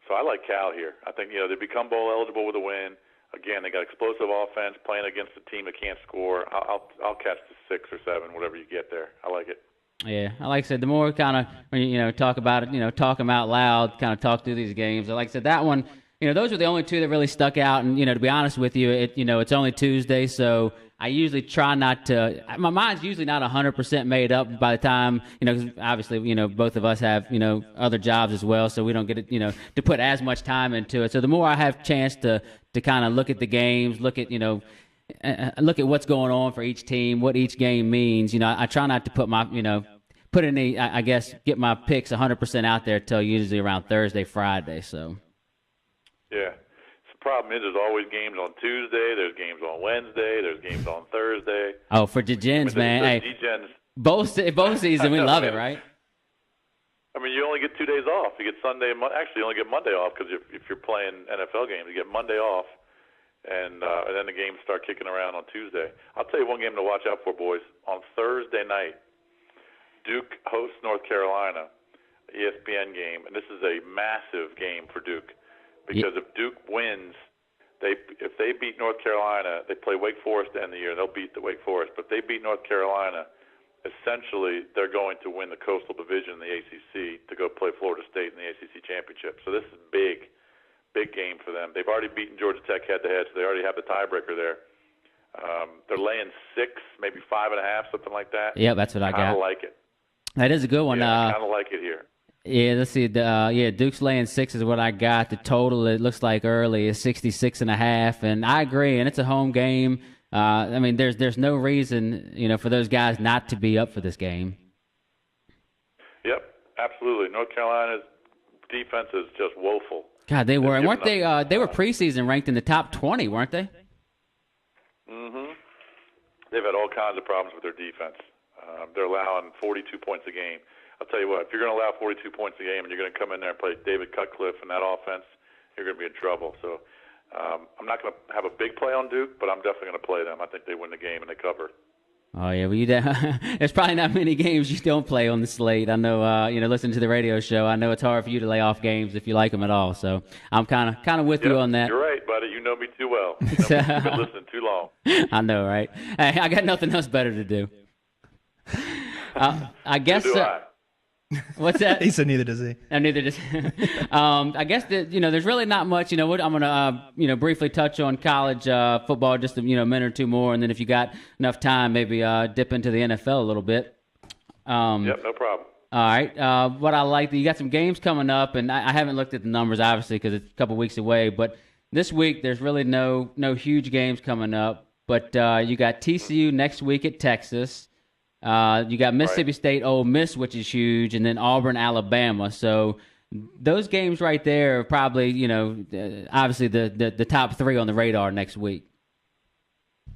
So I like Cal here. I think they become bowl eligible with a win. Again, they got explosive offense playing against a team that can't score. I'll catch the 6 or 7, whatever you get there. I like it. Yeah, like I said, the more kind of when you talk about it, talk them out loud, kind of talk through these games. Like I said, that one, those are the only 2 that really stuck out. And to be honest with you, it's only Tuesday, so I usually try not to. My mind's usually not 100% made up by the time, 'cause obviously, both of us have, other jobs as well, so we don't get it, to put as much time into it. So the more I have chance to kind of look at the games, look at what's going on for each team, what each game means. I try not to put my, get my picks 100% out there till usually around Thursday, Friday. So. Yeah. The problem is there's always games on Tuesday, there's games on Wednesday, there's games on Thursday. Oh, for degens, man. Hey, both seasons, we love it, right? I mean, you only get 2 days off. You get Sunday and actually, you only get Monday off because if you're playing NFL games, you get Monday off, and then the games start kicking around on Tuesday. I'll tell you one game to watch out for, boys. On Thursday night, Duke hosts North Carolina. ESPN game, and this is a massive game for Duke because if Duke wins, if they beat North Carolina, they play Wake Forest to end the year. They'll beat the Wake Forest, but if they beat North Carolina, essentially they're going to win the Coastal Division in the ACC to go play Florida State in the ACC championship. So this is big game for them. They've already beaten Georgia Tech head-to-head, so they already have the tiebreaker there. They're laying 6, maybe 5.5, something like that. Yeah, that's what I got. Kind of like it. That is a good one. Yeah, kind of like it here. Yeah, let's see. Duke's laying 6 is what I got. The total, it looks like early, is 66.5, and I agree. And it's a home game. I mean, there's no reason, for those guys not to be up for this game. Yep, absolutely. North Carolina's defense is just woeful. God, they were, and weren't they? They were preseason ranked in the top 20, weren't they? Mm-hmm. They've had all kinds of problems with their defense. They're allowing 42 points a game. I'll tell you what, if you're going to allow 42 points a game and you're going to come in there and play David Cutcliffe in that offense, you're going to be in trouble. So I'm not going to have a big play on Duke, but I'm definitely going to play them. I think they win the game and they cover. Oh, yeah. Well, there's probably not many games you don't play on the slate. I know, listening to the radio show, I know it's hard for you to lay off games if you like them at all. So I'm kind of with you on that. You're right, buddy. You know me too well. You've been listening too long. I know, right? Hey, I got nothing else better to do. I guess. What's that? He said neither does he. Neither does. I guess that there's really not much. I'm gonna briefly touch on college football, just a minute or two more, and then if you got enough time, maybe dip into the NFL a little bit. Yep, no problem. All right. What I like, you got some games coming up, and I haven't looked at the numbers obviously because it's a couple weeks away. But this week there's really no huge games coming up. But you got TCU next week at Texas. You got Mississippi State, Ole Miss, which is huge, and then Auburn, Alabama. So those games right there are probably, obviously the top 3 on the radar next week.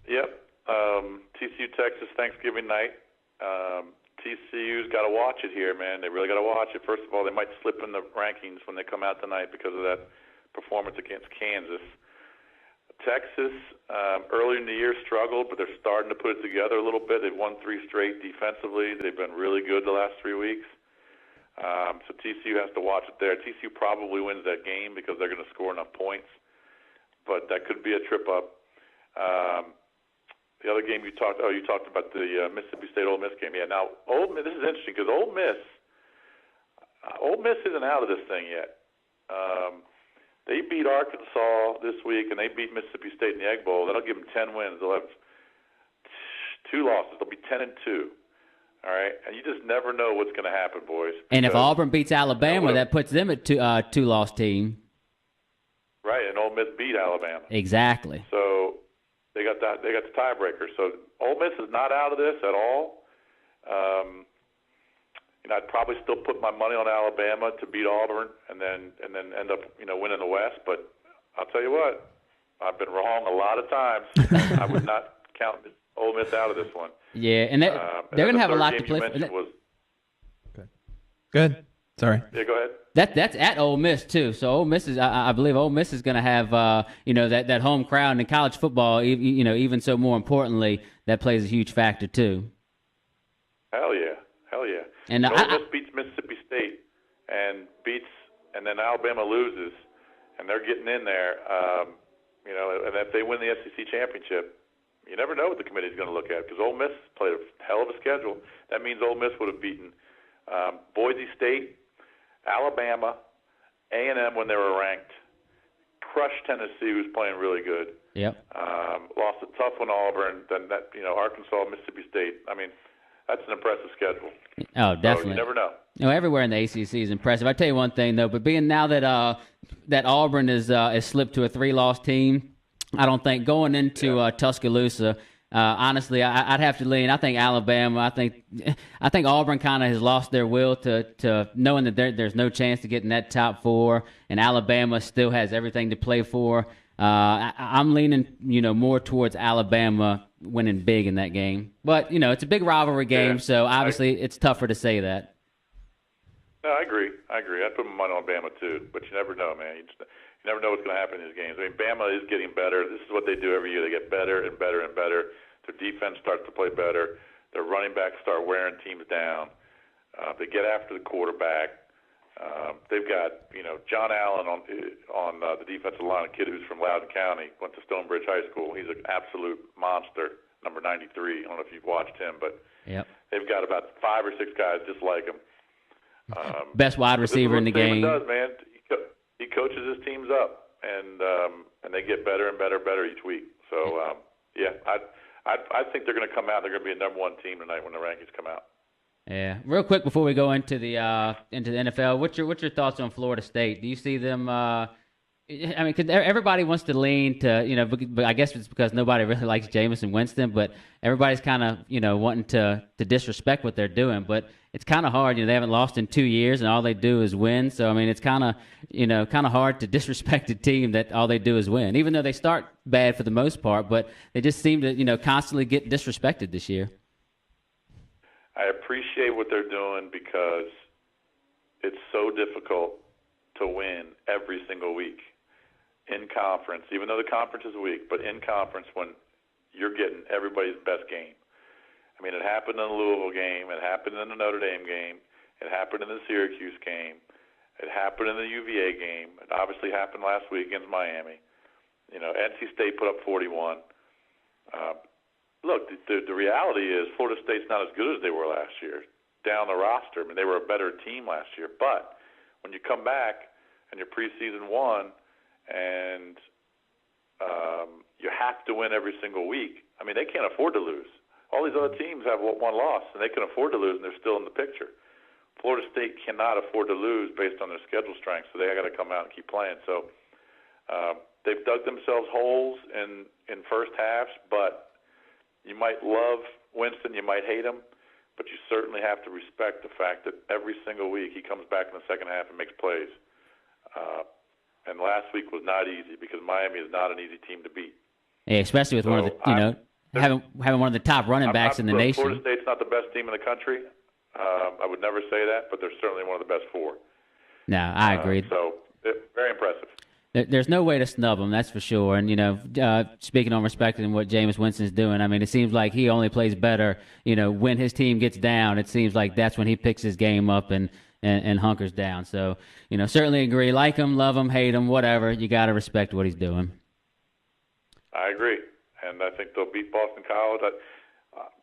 Yep. TCU, Texas, Thanksgiving night. TCU's got to watch it here, man. They really got to watch it. First of all, they might slip in the rankings when they come out tonight because of that performance against Kansas. Texas, early in the year struggled, but they're starting to put it together a little bit. They've won 3 straight defensively. They've been really good the last 3 weeks. So TCU has to watch it there. TCU probably wins that game because they're going to score enough points, but that could be a trip up. The other game you talked about the Mississippi State Ole Miss game. Yeah, now Ole Miss. This is interesting because Ole Miss isn't out of this thing yet. They beat Arkansas this week, and they beat Mississippi State in the Egg Bowl. That'll give them 10 wins. They'll have 2 losses. They'll be 10-2. All right, and you just never know what's going to happen, boys. And if Auburn beats Alabama, that puts them at 2-loss team. Right, and Ole Miss beat Alabama. Exactly. So they got that. They got the tiebreaker. So Ole Miss is not out of this at all. I'd probably still put my money on Alabama to beat Auburn and then end up winning the West. But I'll tell you what, I've been wrong a lot of times. I would not count Ole Miss out of this one. Yeah, and they're going to have a lot to play for. Good. Sorry. Yeah, go ahead. That's at Ole Miss too. So Ole Miss is, I believe, Ole Miss is going to have that home crowd in college football. Even so, more importantly, that plays a huge factor too. Hell yeah. And Ole Miss beats Mississippi State and then Alabama loses, and they're getting in there. And if they win the SEC championship, you never know what the committee is going to look at because Ole Miss played a hell of a schedule. That means Ole Miss would have beaten Boise State, Alabama, A&M when they were ranked, crushed Tennessee, who's playing really good. Yep. Lost a tough one to Auburn, then Arkansas, Mississippi State. I mean, that's an impressive schedule. Oh, definitely. So you never know. Everywhere in the ACC is impressive. I tell you one thing though, but being now that that Auburn is slipped to a 3-loss team, I don't think going into Tuscaloosa. Honestly, I'd have to lean. I think Alabama. I think Auburn kind of has lost their will to knowing that there's no chance to get in that top 4, and Alabama still has everything to play for. I'm leaning, more towards Alabama winning big in that game. But it's a big rivalry game, so obviously it's tougher to say that. No, I agree. I'd put my money on Bama too, but you never know, man. You never know what's going to happen in these games. I mean, Bama is getting better. This is what they do every year. They get better and better and better. Their defense starts to play better. Their running backs start wearing teams down. They get after the quarterback. They've got, John Allen on the defensive line, a kid who's from Loudoun County, went to Stonebridge High School. He's an absolute monster, number 93. I don't know if you've watched him, but they've got about 5 or 6 guys just like him. Best wide receiver in the game. Does, man. He coaches his teams up, and they get better and better each week. So, I think they're going to come out. They're going to be a number 1 team tonight when the rankings come out. Yeah. Real quick before we go into the NFL, what's your thoughts on Florida State? Do you see them? Cause everybody wants to lean to but I guess it's because nobody really likes Jameis Winston, but everybody's kind of wanting to disrespect what they're doing. But it's kind of hard. They haven't lost in 2 years, and all they do is win. So I mean, it's kind of hard to disrespect a team that all they do is win, even though they start bad for the most part. But they just seem to constantly get disrespected this year. I appreciate what they're doing because it's so difficult to win every single week in conference, even though the conference is weak, but in conference when you're getting everybody's best game. I mean, it happened in the Louisville game. It happened in the Notre Dame game. It happened in the Syracuse game. It happened in the UVA game. It obviously happened last week against Miami. NC State put up 41. Look, the reality is Florida State's not as good as they were last year. Down the roster, I mean, they were a better team last year. But when you come back and you're preseason 1 and you have to win every single week, I mean, they can't afford to lose. All these other teams have 1 loss, and they can afford to lose, and they're still in the picture. Florida State cannot afford to lose based on their schedule strength, so they got to come out and keep playing. So they've dug themselves holes in first halves, but you might love Winston, you might hate him, but you certainly have to respect the fact that every single week he comes back in the second half and makes plays. And last week was not easy because Miami is not an easy team to beat. Yeah, especially with one of the, having one of the top running backs in the nation. Florida State's not the best team in the country. I would never say that, but they're certainly one of the best 4. No, I agree. So very impressive. There's no way to snub him, that's for sure. And, speaking on respecting what Jameis Winston's doing, I mean, it seems like he only plays better, when his team gets down. It seems like that's when he picks his game up and hunkers down. So, certainly agree. Like him, love him, hate him, whatever. You got to respect what he's doing. I agree. And I think they'll beat Boston College.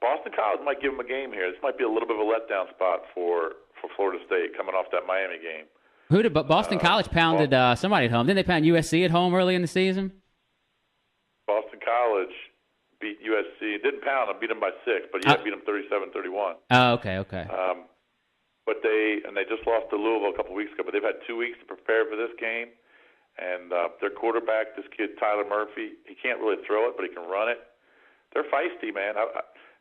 Boston College might give them a game here. This might be a little bit of a letdown spot for Florida State coming off that Miami game. Who did Boston College pounded somebody at home? Didn't they pound USC at home early in the season? Boston College beat USC. Didn't pound them, beat them by 6, but beat them 37-31. Oh, okay. But they just lost to Louisville a couple weeks ago. But they've had 2 weeks to prepare for this game. And their quarterback, this kid Tyler Murphy, he can't really throw it, but he can run it. They're feisty, man.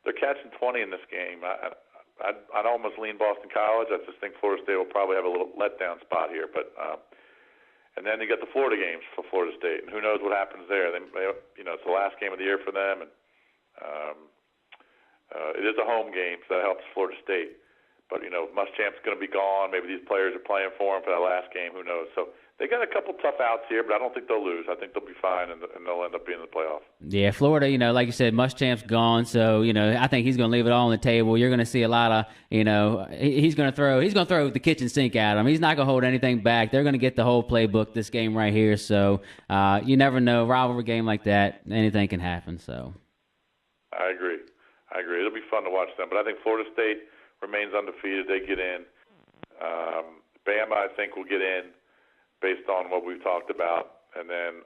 They're catching 20 in this game. I'd almost lean Boston College. I just think Florida State will probably have a little letdown spot here. But and then you got the Florida games for Florida State, and who knows what happens there. They it's the last game of the year for them, and it is a home game, so that helps Florida State. But Muschamp's going to be gone. Maybe these players are playing for him for that last game. Who knows? So they got a couple tough outs here, but I don't think they'll lose. I think they'll be fine, and they'll end up being in the playoff. Yeah, Florida, like you said, Muschamp's gone, so I think he's going to leave it all on the table. You're going to see a lot of, he's going to throw the kitchen sink at him. He's not going to hold anything back. They're going to get the whole playbook this game right here. So you never know, rivalry game like that, anything can happen. So I agree. It'll be fun to watch them, but I think Florida State remains undefeated. They get in. Bama, I think, will get in based on what we've talked about. And then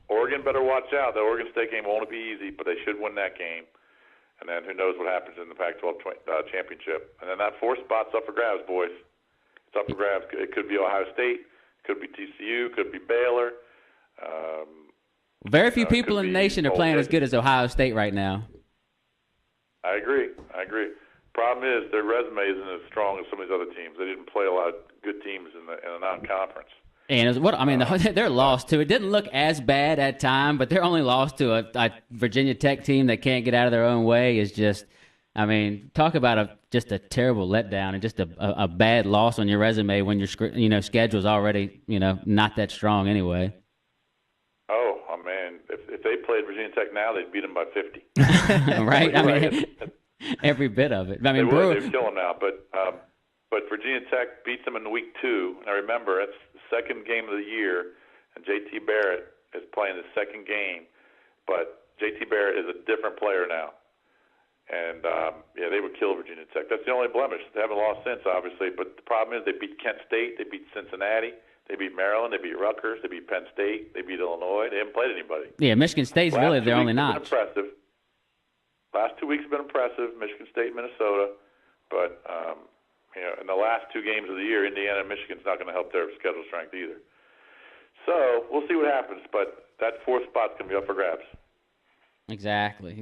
Oregon better watch out. The Oregon State game won't be easy, but they should win that game. And then who knows what happens in the Pac-12 championship. And then that 4th spot's up for grabs, boys. It's up for grabs. It could be Ohio State. Could be TCU. Could be Baylor. Very few people in the nation are playing as good as Ohio State right now. I agree. Problem is their resume isn't as strong as some of these other teams. They didn't play a lot of good teams in a non-conference. And they're lost to. It didn't look as bad at time, but they're only lost to a Virginia Tech team that can't get out of their own way. Is just, talk about just a terrible letdown and just a bad loss on your resume when your schedule's already not that strong anyway. Oh man, if they played Virginia Tech now, they'd beat them by 50. Right? Every bit of it. They'd kill them now, but But Virginia Tech beats them in week 2. Now remember, it's the second game of the year, and J.T. Barrett is playing his second game. But J.T. Barrett is a different player now. And, they would kill Virginia Tech. That's the only blemish. They haven't lost since, obviously. But the problem is they beat Kent State, they beat Cincinnati, they beat Maryland, they beat Rutgers, they beat Penn State, they beat Illinois. They haven't played anybody. Yeah, Michigan State's really their only notch. Impressive. Last 2 weeks have been impressive, Michigan State, Minnesota. But, in the last 2 games of the year, Indiana and Michigan's not going to help their schedule strength either. So we'll see what happens. But that 4th spot's going to be up for grabs. Exactly.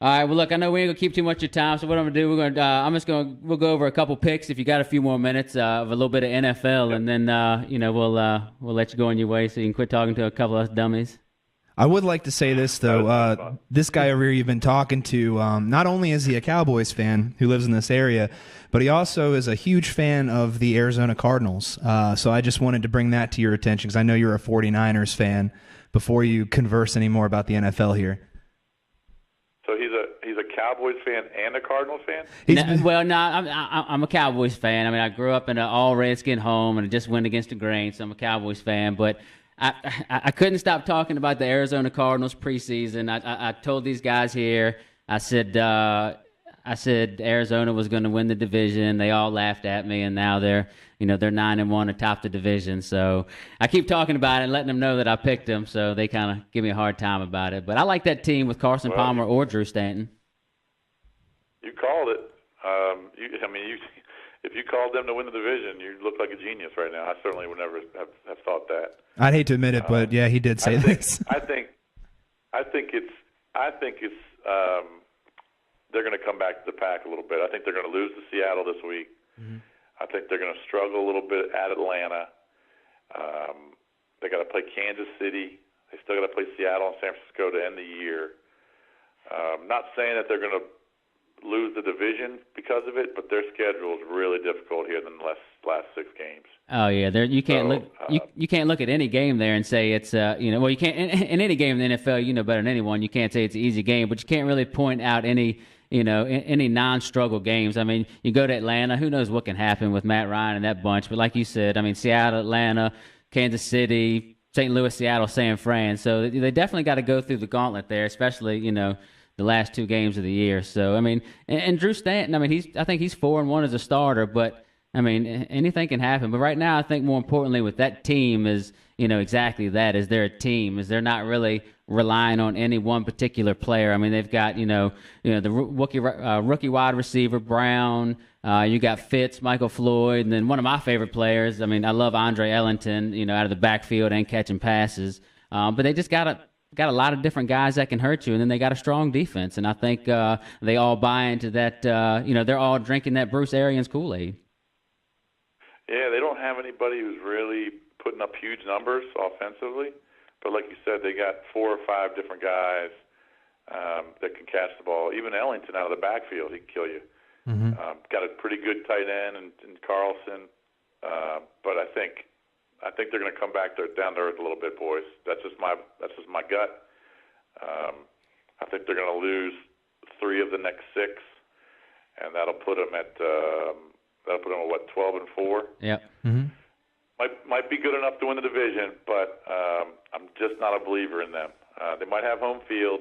All right. Well, look, I know we ain't gonna keep too much of your time. So what I'm gonna do, we'll go over a couple picks if you got a few more minutes of a little bit of NFL, and then we'll let you go on your way so you can quit talking to a couple of us dummies. I would like to say this though. This guy over here you've been talking to, not only is he a Cowboys fan who lives in this area, but he also is a huge fan of the Arizona Cardinals. So I just wanted to bring that to your attention because I know you're a 49ers fan. Before you converse any more about the NFL here. So he's a Cowboys fan and a Cardinals fan? I'm a Cowboys fan. I mean, I grew up in an all-Redskin home, and I just went against the grain, so I'm a Cowboys fan. But I couldn't stop talking about the Arizona Cardinals preseason. I told these guys here, I said Arizona was going to win the division. They all laughed at me, and now they're 9-1 atop the division. So I keep talking about it and letting them know that I picked them, so they kind of give me a hard time about it. But I like that team with Carson Palmer or Drew Stanton. You called it. If you called them to win the division, you look like a genius right now. I certainly would never have thought that. I'd hate to admit it, but yeah, he did say this. I think it's they're going to come back to the pack a little bit. I think they're going to lose to Seattle this week. Mm-hmm. I think they're going to struggle a little bit at Atlanta. They got to play Kansas City. They still got to play Seattle and San Francisco to end the year. Not saying that they're going to lose the division because of it, but their schedule is really difficult here in the last 6 games. Oh yeah, you can't you can't look at any game there and say it's you can't in any game in the NFL, better than anyone, you can't say it's an easy game, but you can't really point out any any non-struggle games. I mean, you go to Atlanta, who knows what can happen with Matt Ryan and that bunch, but like you said, I mean, Seattle, Atlanta, Kansas City, St. Louis, Seattle, San Fran, so they definitely got to go through the gauntlet there, especially the last 2 games of the year. So I mean, and Drew Stanton, I mean, I think he's 4-1 as a starter, but I mean, anything can happen. But right now, I think more importantly with that team is, exactly that, is they're a team, is they're not really relying on any one particular player. I mean, they've got, the rookie wide receiver, Brown, you got Fitz, Michael Floyd, and then one of my favorite players, I mean, I love Andre Ellington, out of the backfield and catching passes. But they just got a lot of different guys that can hurt you, and then they got a strong defense. And I think they all buy into that, they're all drinking that Bruce Arians Kool-Aid. Yeah, they don't have anybody who's really putting up huge numbers offensively. But like you said, they got 4 or 5 different guys that can catch the ball. Even Ellington out of the backfield, he can kill you. Mm-hmm. Got a pretty good tight end in Carlson. But I think they're going to come back down to earth a little bit, boys. That's just my gut. I think they're going to lose 3 of the next 6, and that'll put them at 12-4. Yep. Mm-hmm. Might be good enough to win the division, but I'm just not a believer in them. They might have home field,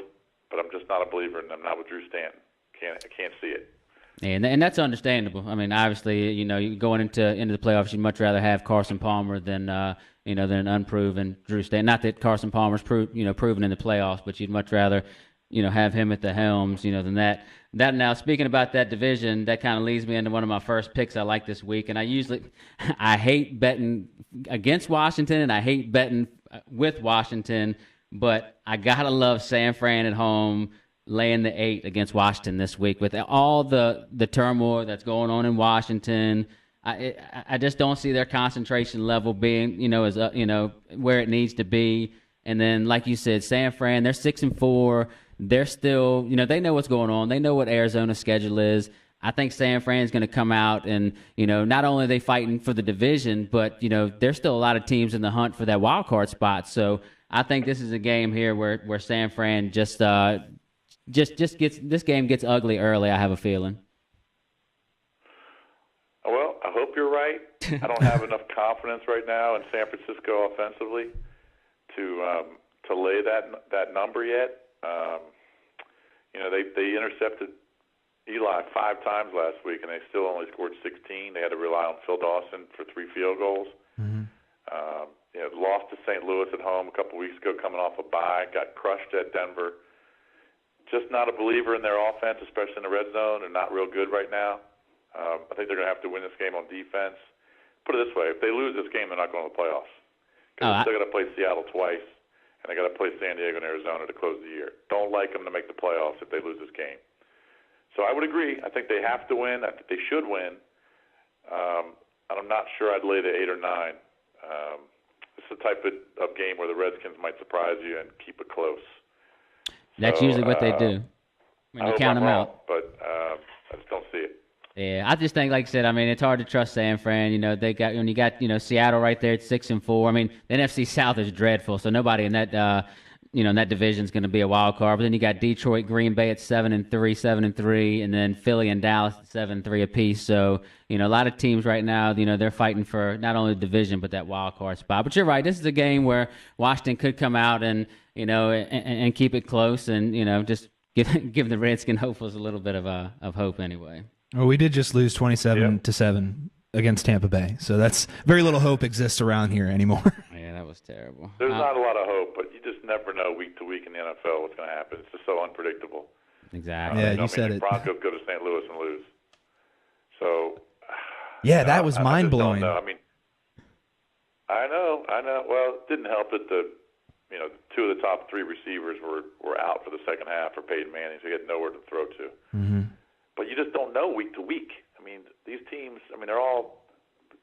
but I'm just not a believer in them. Not with Drew Stanton. I can't see it. And that's understandable. I mean, obviously, going into the playoffs, you'd much rather have Carson Palmer than than unproven Drew Stanton. Not that Carson Palmer's proven in the playoffs, but you'd much rather have him at the helms than that. That now, speaking about that division, that kind of leads me into one of my first picks I like this week. And I hate betting against Washington, and I hate betting with Washington, but I gotta love San Fran at home laying the 8 against Washington this week with all the turmoil that's going on in Washington. I just don't see their concentration level being as where it needs to be. And then, like you said, San Fran, they're 6-4. They're still, they know what's going on. They know what Arizona's schedule is. I think San Fran's going to come out and, not only are they fighting for the division, but, there's still a lot of teams in the hunt for that wild card spot. So I think this is a game here where San Fran just gets, this game gets ugly early, I have a feeling. hope you're right. I don't have enough confidence right now in San Francisco offensively to lay that number yet. They intercepted Eli 5 times last week, and they still only scored 16. They had to rely on Phil Dawson for 3 field goals. Mm-hmm. Lost to St. Louis at home a couple weeks ago, coming off a bye. Got crushed at Denver. Just not a believer in their offense, especially in the red zone. They're not real good right now. I think they're going to have to win this game on defense. Put it this way: if they lose this game, they're not going to the playoffs. Because they're still got to play Seattle twice, and they got to play San Diego and Arizona to close the year. Don't like them to make the playoffs if they lose this game. So I would agree. I think they have to win. I think they should win. And I'm not sure I'd lay the 8 or 9. This is the type of game where the Redskins might surprise you and keep it close. That's usually what they do when you count them out. But I just don't see it. Yeah, I just think, like I said, I mean, it's hard to trust San Fran. They got when you got Seattle right there at 6-4. I mean, the NFC South is dreadful, so nobody in that in that division is going to be a wild card. But then you got Detroit, Green Bay at 7-3, and then Philly and Dallas at 7-3 apiece. So a lot of teams right now, they're fighting for not only the division but that wild card spot. But you're right, this is a game where Washington could come out and and keep it close, and just give the Redskin hopefuls a little bit of hope anyway. Well, we did just lose 27-7 against Tampa Bay, so that's very little hope exists around here anymore. Yeah, that was terrible. There's not a lot of hope, but you just never know week to week in the NFL what's going to happen. It's just so unpredictable. Exactly. Yeah, you said it. The Broncos go to St. Louis and lose. So. Yeah, that was mind blowing. I mean, I know. Well, it didn't help that the 2 of the top 3 receivers were out for the second half for Peyton Manning, so he had nowhere to throw to. Mm-hmm. But you just don't know week to week. I mean, these teams, they're all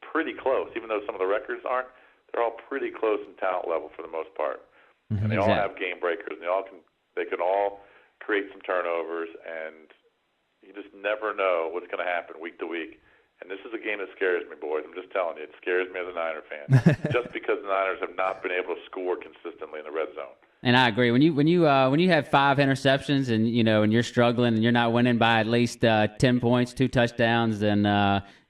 pretty close, even though some of the records aren't. They're all pretty close in talent level for the most part. Mm-hmm. And they all have game breakers, and they can all create some turnovers, and you just never know what's going to happen week to week. And this is a game that scares me, boys. I'm just telling you, it scares me as a Niner fan, just because the Niners have not been able to score consistently in the red zone. And I agree. When you have 5 interceptions and and you're struggling and you're not winning by at least 10 points, 2 touchdowns, then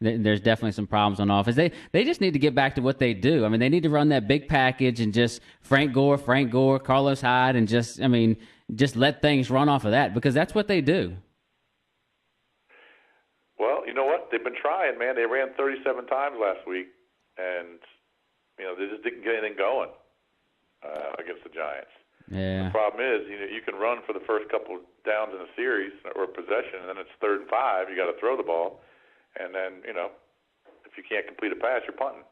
there's definitely some problems on offense. They just need to get back to what they do. I mean, they need to run that big package and just Frank Gore, Carlos Hyde, and just let things run off of that, because that's what they do. Well, you know what? They've been trying, man. They ran 37 times last week, and they just didn't get anything going against the Giants. Yeah. The problem is, you can run for the first couple downs in a series or possession, and then it's 3rd and 5. You got to throw the ball, and then if you can't complete a pass, you're punting.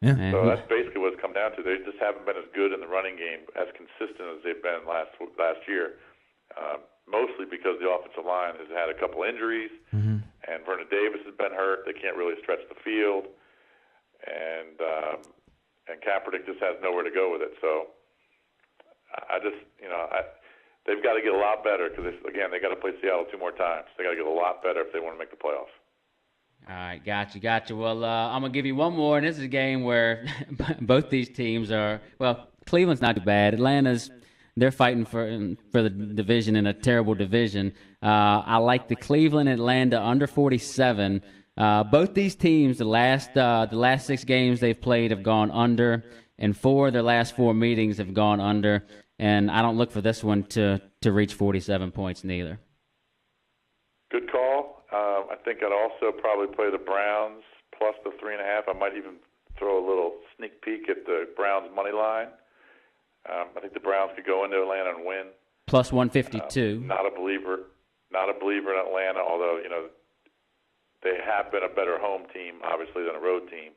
Yeah. So that's basically what it's come down to. They just haven't been as good in the running game, as consistent as they've been last year. Mostly because the offensive line has had a couple injuries, and Vernon Davis has been hurt. They can't really stretch the field, and Kaepernick just has nowhere to go with it. So they've got to get a lot better, because they got to play Seattle 2 more times. They got to get a lot better if they want to make the playoffs. All right, gotcha. Well, I'm gonna give you one more, and this is a game where both these teams are. Well, Cleveland's not too bad. They're fighting for the division in a terrible division. I like the Cleveland-Atlanta under 47. Both these teams, the last 6 games they've played have gone under, and 4 of their last 4 meetings have gone under. And I don't look for this one to reach 47 points neither. Good call. I think I'd also probably play the Browns plus the 3.5. I might even throw a little sneak peek at the Browns money line. I think the Browns could go into Atlanta and win. Plus 152. Not a believer in Atlanta, although they have been a better home team, obviously, than a road team.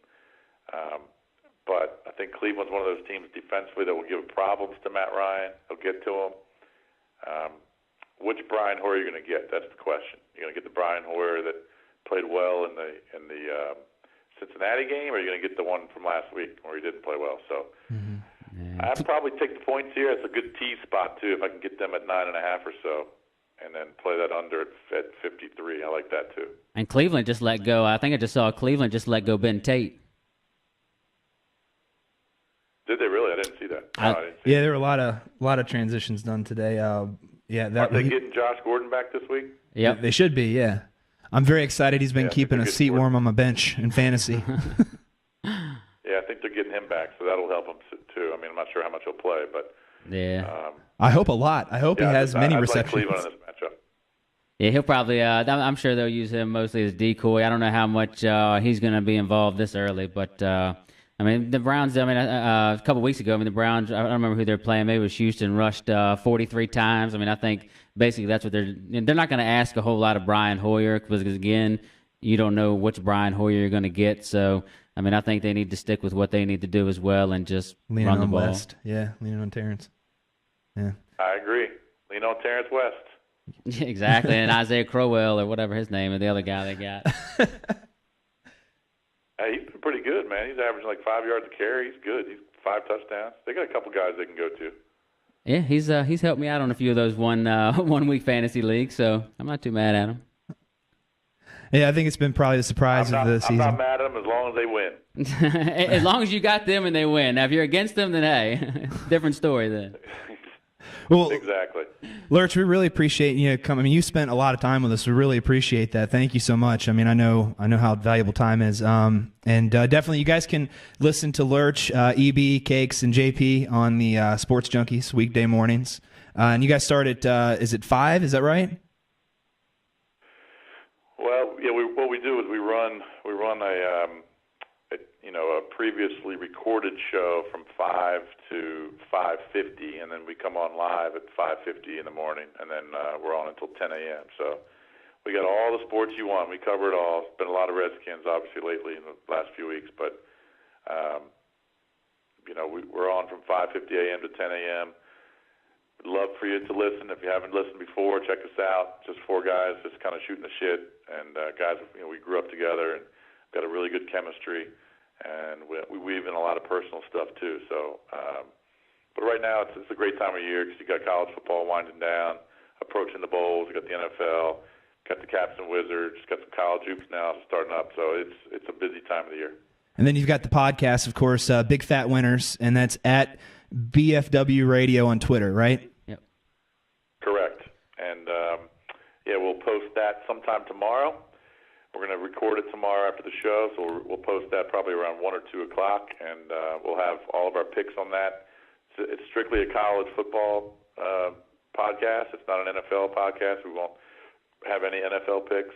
But I think Cleveland's one of those teams defensively that will give problems to Matt Ryan. They'll get to him. Which Brian Hoyer are you going to get? That's the question. You're going to get the Brian Hoyer that played well in the Cincinnati game, or are you going to get the one from last week where he didn't play well? So. Mm-hmm. Yeah. I'd probably take the points here. It's a good tease spot, too, if I can get them at 9.5 or so, and then play that under at 53. I like that, too. And Cleveland just let go. I think I just saw Cleveland just let go Ben Tate. Did they really? I didn't see that. Yeah, there were a lot of transitions done today. Are they getting Josh Gordon back this week? Yeah, they should be. Yeah. I'm very excited. He's been keeping a seat sport. warm on my bench in fantasy. Yeah, I think they're getting him back, so that'll help him too. I mean, I'm not sure how much he'll play, but I hope a lot. I hope he has many receptions. Like Cleveland in this matchup. Yeah, he'll probably. I'm sure they'll use him mostly as decoy. I don't know how much he's going to be involved this early, but I mean, the Browns. I mean, a couple weeks ago, I mean, the Browns. I don't remember who they're playing. Maybe it was Houston. Rushed 43 times. I mean, I think basically that's what they're not going to ask a whole lot of Brian Hoyer because again, you don't know which Brian Hoyer you're going to get. So, I mean, I think they need to stick with what they need to do as well and just lean run the on ball. West. Yeah, leaning on Terrence. Yeah, I agree. Lean on Terrence West. Exactly, and Isaiah Crowell or whatever his name is, the other guy they got. Hey, he's been pretty good, man. He's averaging like 5 yards a carry. He's good. He's 5 touchdowns. They got a couple guys they can go to. Yeah, he's helped me out on a few of those one week fantasy leagues, so I'm not too mad at him. Yeah, I think it's been probably the surprise of the season. I'm not mad at them as long as they win. As long as you got them and they win. Now, if you're against them, then hey, different story then. Well, exactly. Lurch, we really appreciate you coming. I mean, you spent a lot of time with us. We really appreciate that. Thank you so much. I mean, I know how valuable time is. And definitely, you guys can listen to Lurch, EB, Cakes, and JP on the Sports Junkies weekday mornings. And you guys start at is it 5? Is that right? Well, yeah. What we do is we run a previously recorded show from 5 to 5:50, and then we come on live at 5:50 in the morning, and then we're on until 10 a.m. So we got all the sports you want. We cover it all. It's been a lot of Redskins, obviously, lately in the last few weeks, but we're on from 5:50 a.m. to 10 a.m. We'd love for you to listen. If you haven't listened before, check us out. Just 4 guys just kind of shooting the shit, and guys, we grew up together and got a really good chemistry. And we weave in a lot of personal stuff too. So, but right now it's a great time of year because you got college football winding down, approaching the bowls. You got the NFL, got the Caps and Wizards, got some college hoops now starting up. So it's a busy time of the year. And then you've got the podcast, of course, Big Fat Winners, and that's at BFW Radio on Twitter, right? Yep. Correct. And we'll post that sometime tomorrow. We're going to record it tomorrow after the show, so we'll post that probably around 1 or 2 o'clock, and we'll have all of our picks on that. It's strictly a college football podcast. It's not an NFL podcast. We won't have any NFL picks.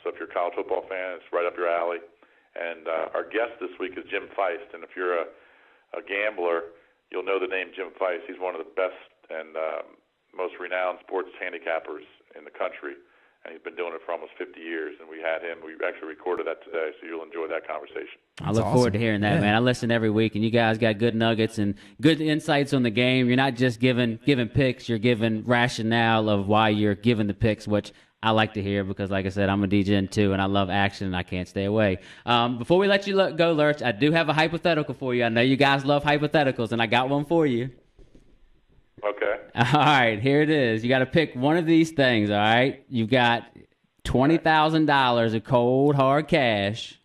So if you're a college football fan, it's right up your alley. And our guest this week is Jim Feist, and if you're a gambler, you'll know the name Jim Feist. He's one of the best and most renowned sports handicappers in the country. And he's been doing it for almost 50 years, and we had him. We actually recorded that today, so you'll enjoy that conversation. I look forward to hearing that, man. I listen every week, and you guys got good nuggets and good insights on the game. You're not just giving picks; you're giving rationale of why you're giving the picks, which I like to hear because, like I said, I'm a DJ too, and I love action, and I can't stay away. Before we let you go, Lurch, I do have a hypothetical for you. I know you guys love hypotheticals, and I got one for you. Okay. All right, here it is. You got to pick one of these things, all right? You've got $20,000 of cold, hard cash,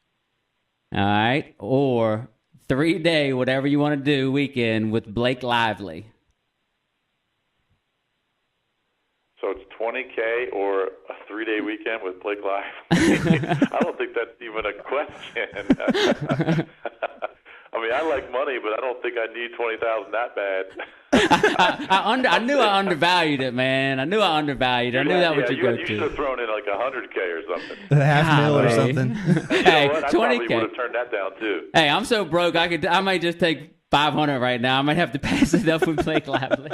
all right? Or 3-day, whatever you want to do, weekend with Blake Lively. So it's $20K or a 3-day weekend with Blake Lively? I don't think that's even a question. I mean, I like money, but I don't think I need $20,000 that bad. I knew I undervalued it, man. I knew I undervalued it. I knew that would go to. You should have thrown in like $100K or something. $500,000 or something. Hey, I probably would have turned that down too. Hey, I'm so broke. I might just take $500 right now. I might have to pass it up with Blake Lively.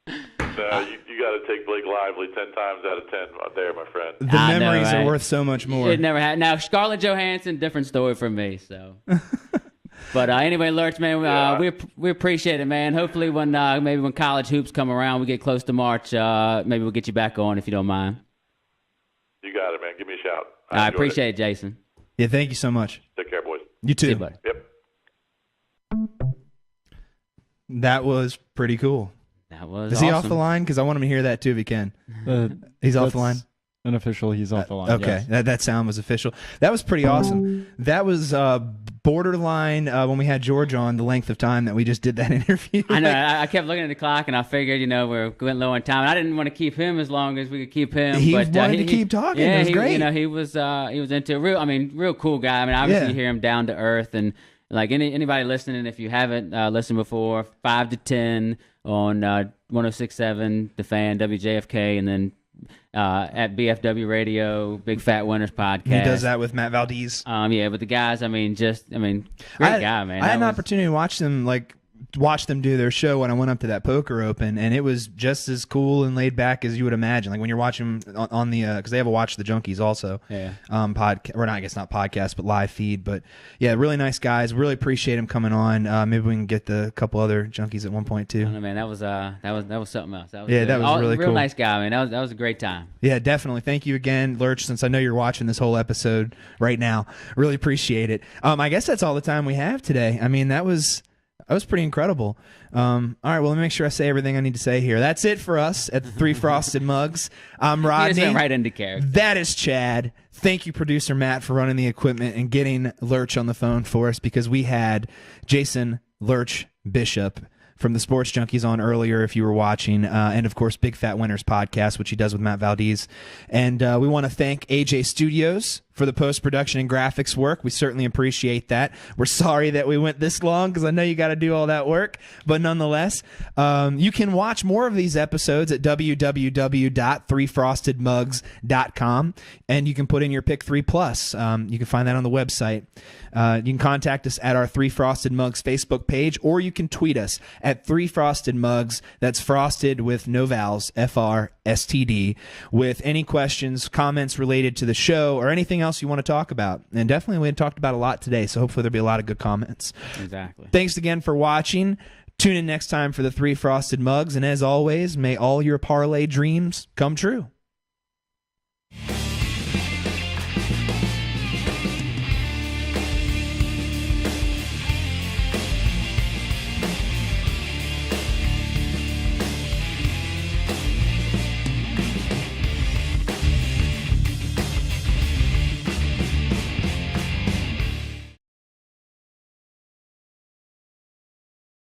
No, you got to take Blake Lively 10 times out of 10 there, my friend. The memories are worth so much more. It never had. Now Scarlett Johansson, different story for me. So. But anyway, Lurch, man, we appreciate it, man. Hopefully, when maybe when college hoops come around, we get close to March, maybe we'll get you back on if you don't mind. You got it, man. Give me a shout. I appreciate it, Jason. Yeah, thank you so much. Take care, boys. You too. See you, buddy. Yep. That was pretty cool. That was. Is he off the line? Because I want him to hear that too if he can. He's off the line. Unofficial, he's off the line. Okay, yes. that sound was official. That was pretty awesome. That was borderline when we had George on the length of time that we just did that interview. I know. I kept looking at the clock, and I figured, we're going low on time. And I didn't want to keep him as long as we could keep him. He wanted to keep talking. Yeah, it was great. He was into real cool guy. I mean, obviously you hear him down to earth, and like anybody listening, if you haven't listened before, 5 to 10 on 106.7 The Fan, WJFK, and then at BFW Radio, Big Fat Winners podcast. He does that with Matt Valdez. But the guys, great guy, man. I had an opportunity to watch them do their show when I went up to that poker open, and it was just as cool and laid back as you would imagine. Like when you're watching on the because they have a Watch the Junkies also, podcast, or not, I guess not podcast, but live feed. But yeah, really nice guys. Really appreciate them coming on. Maybe we can get the couple other Junkies at one point too. I don't know, man, that was something else. That was that was really real cool. Nice guy, man. That was a great time. Yeah, definitely. Thank you again, Lurch. Since I know you're watching this whole episode right now, really appreciate it. I guess that's all the time we have today. I mean, that was pretty incredible. All right, well, let me make sure I say everything I need to say here. That's it for us at the Three Frosted Mugs. I'm Rodney. You just went right into character. That is Chad. Thank you, producer Matt, for running the equipment and getting Lurch on the phone for us, because we had Jason Lurch Bishop from the Sports Junkies on earlier, if you were watching, and of course Big Fat Winners podcast, which he does with Matt Valdez. And we want to thank AJ Studios for the post-production and graphics work. We certainly appreciate that. We're sorry that we went this long, because I know you got to do all that work, but nonetheless, you can watch more of these episodes at www.threefrostedmugs.com, and you can put in your Pick 3 Plus. You can find that on the website. You can contact us at our Three Frosted Mugs Facebook page, or you can tweet us at Three Frosted Mugs. That's frosted with no vowels, FRSTD, with any questions, comments related to the show, or anything else you want to talk about. And definitely we had talked about a lot today, so hopefully there'll be a lot of good comments. Exactly. Thanks again for watching. Tune in next time for the Three Frosted Mugs, and as always, may all your parlay dreams come true.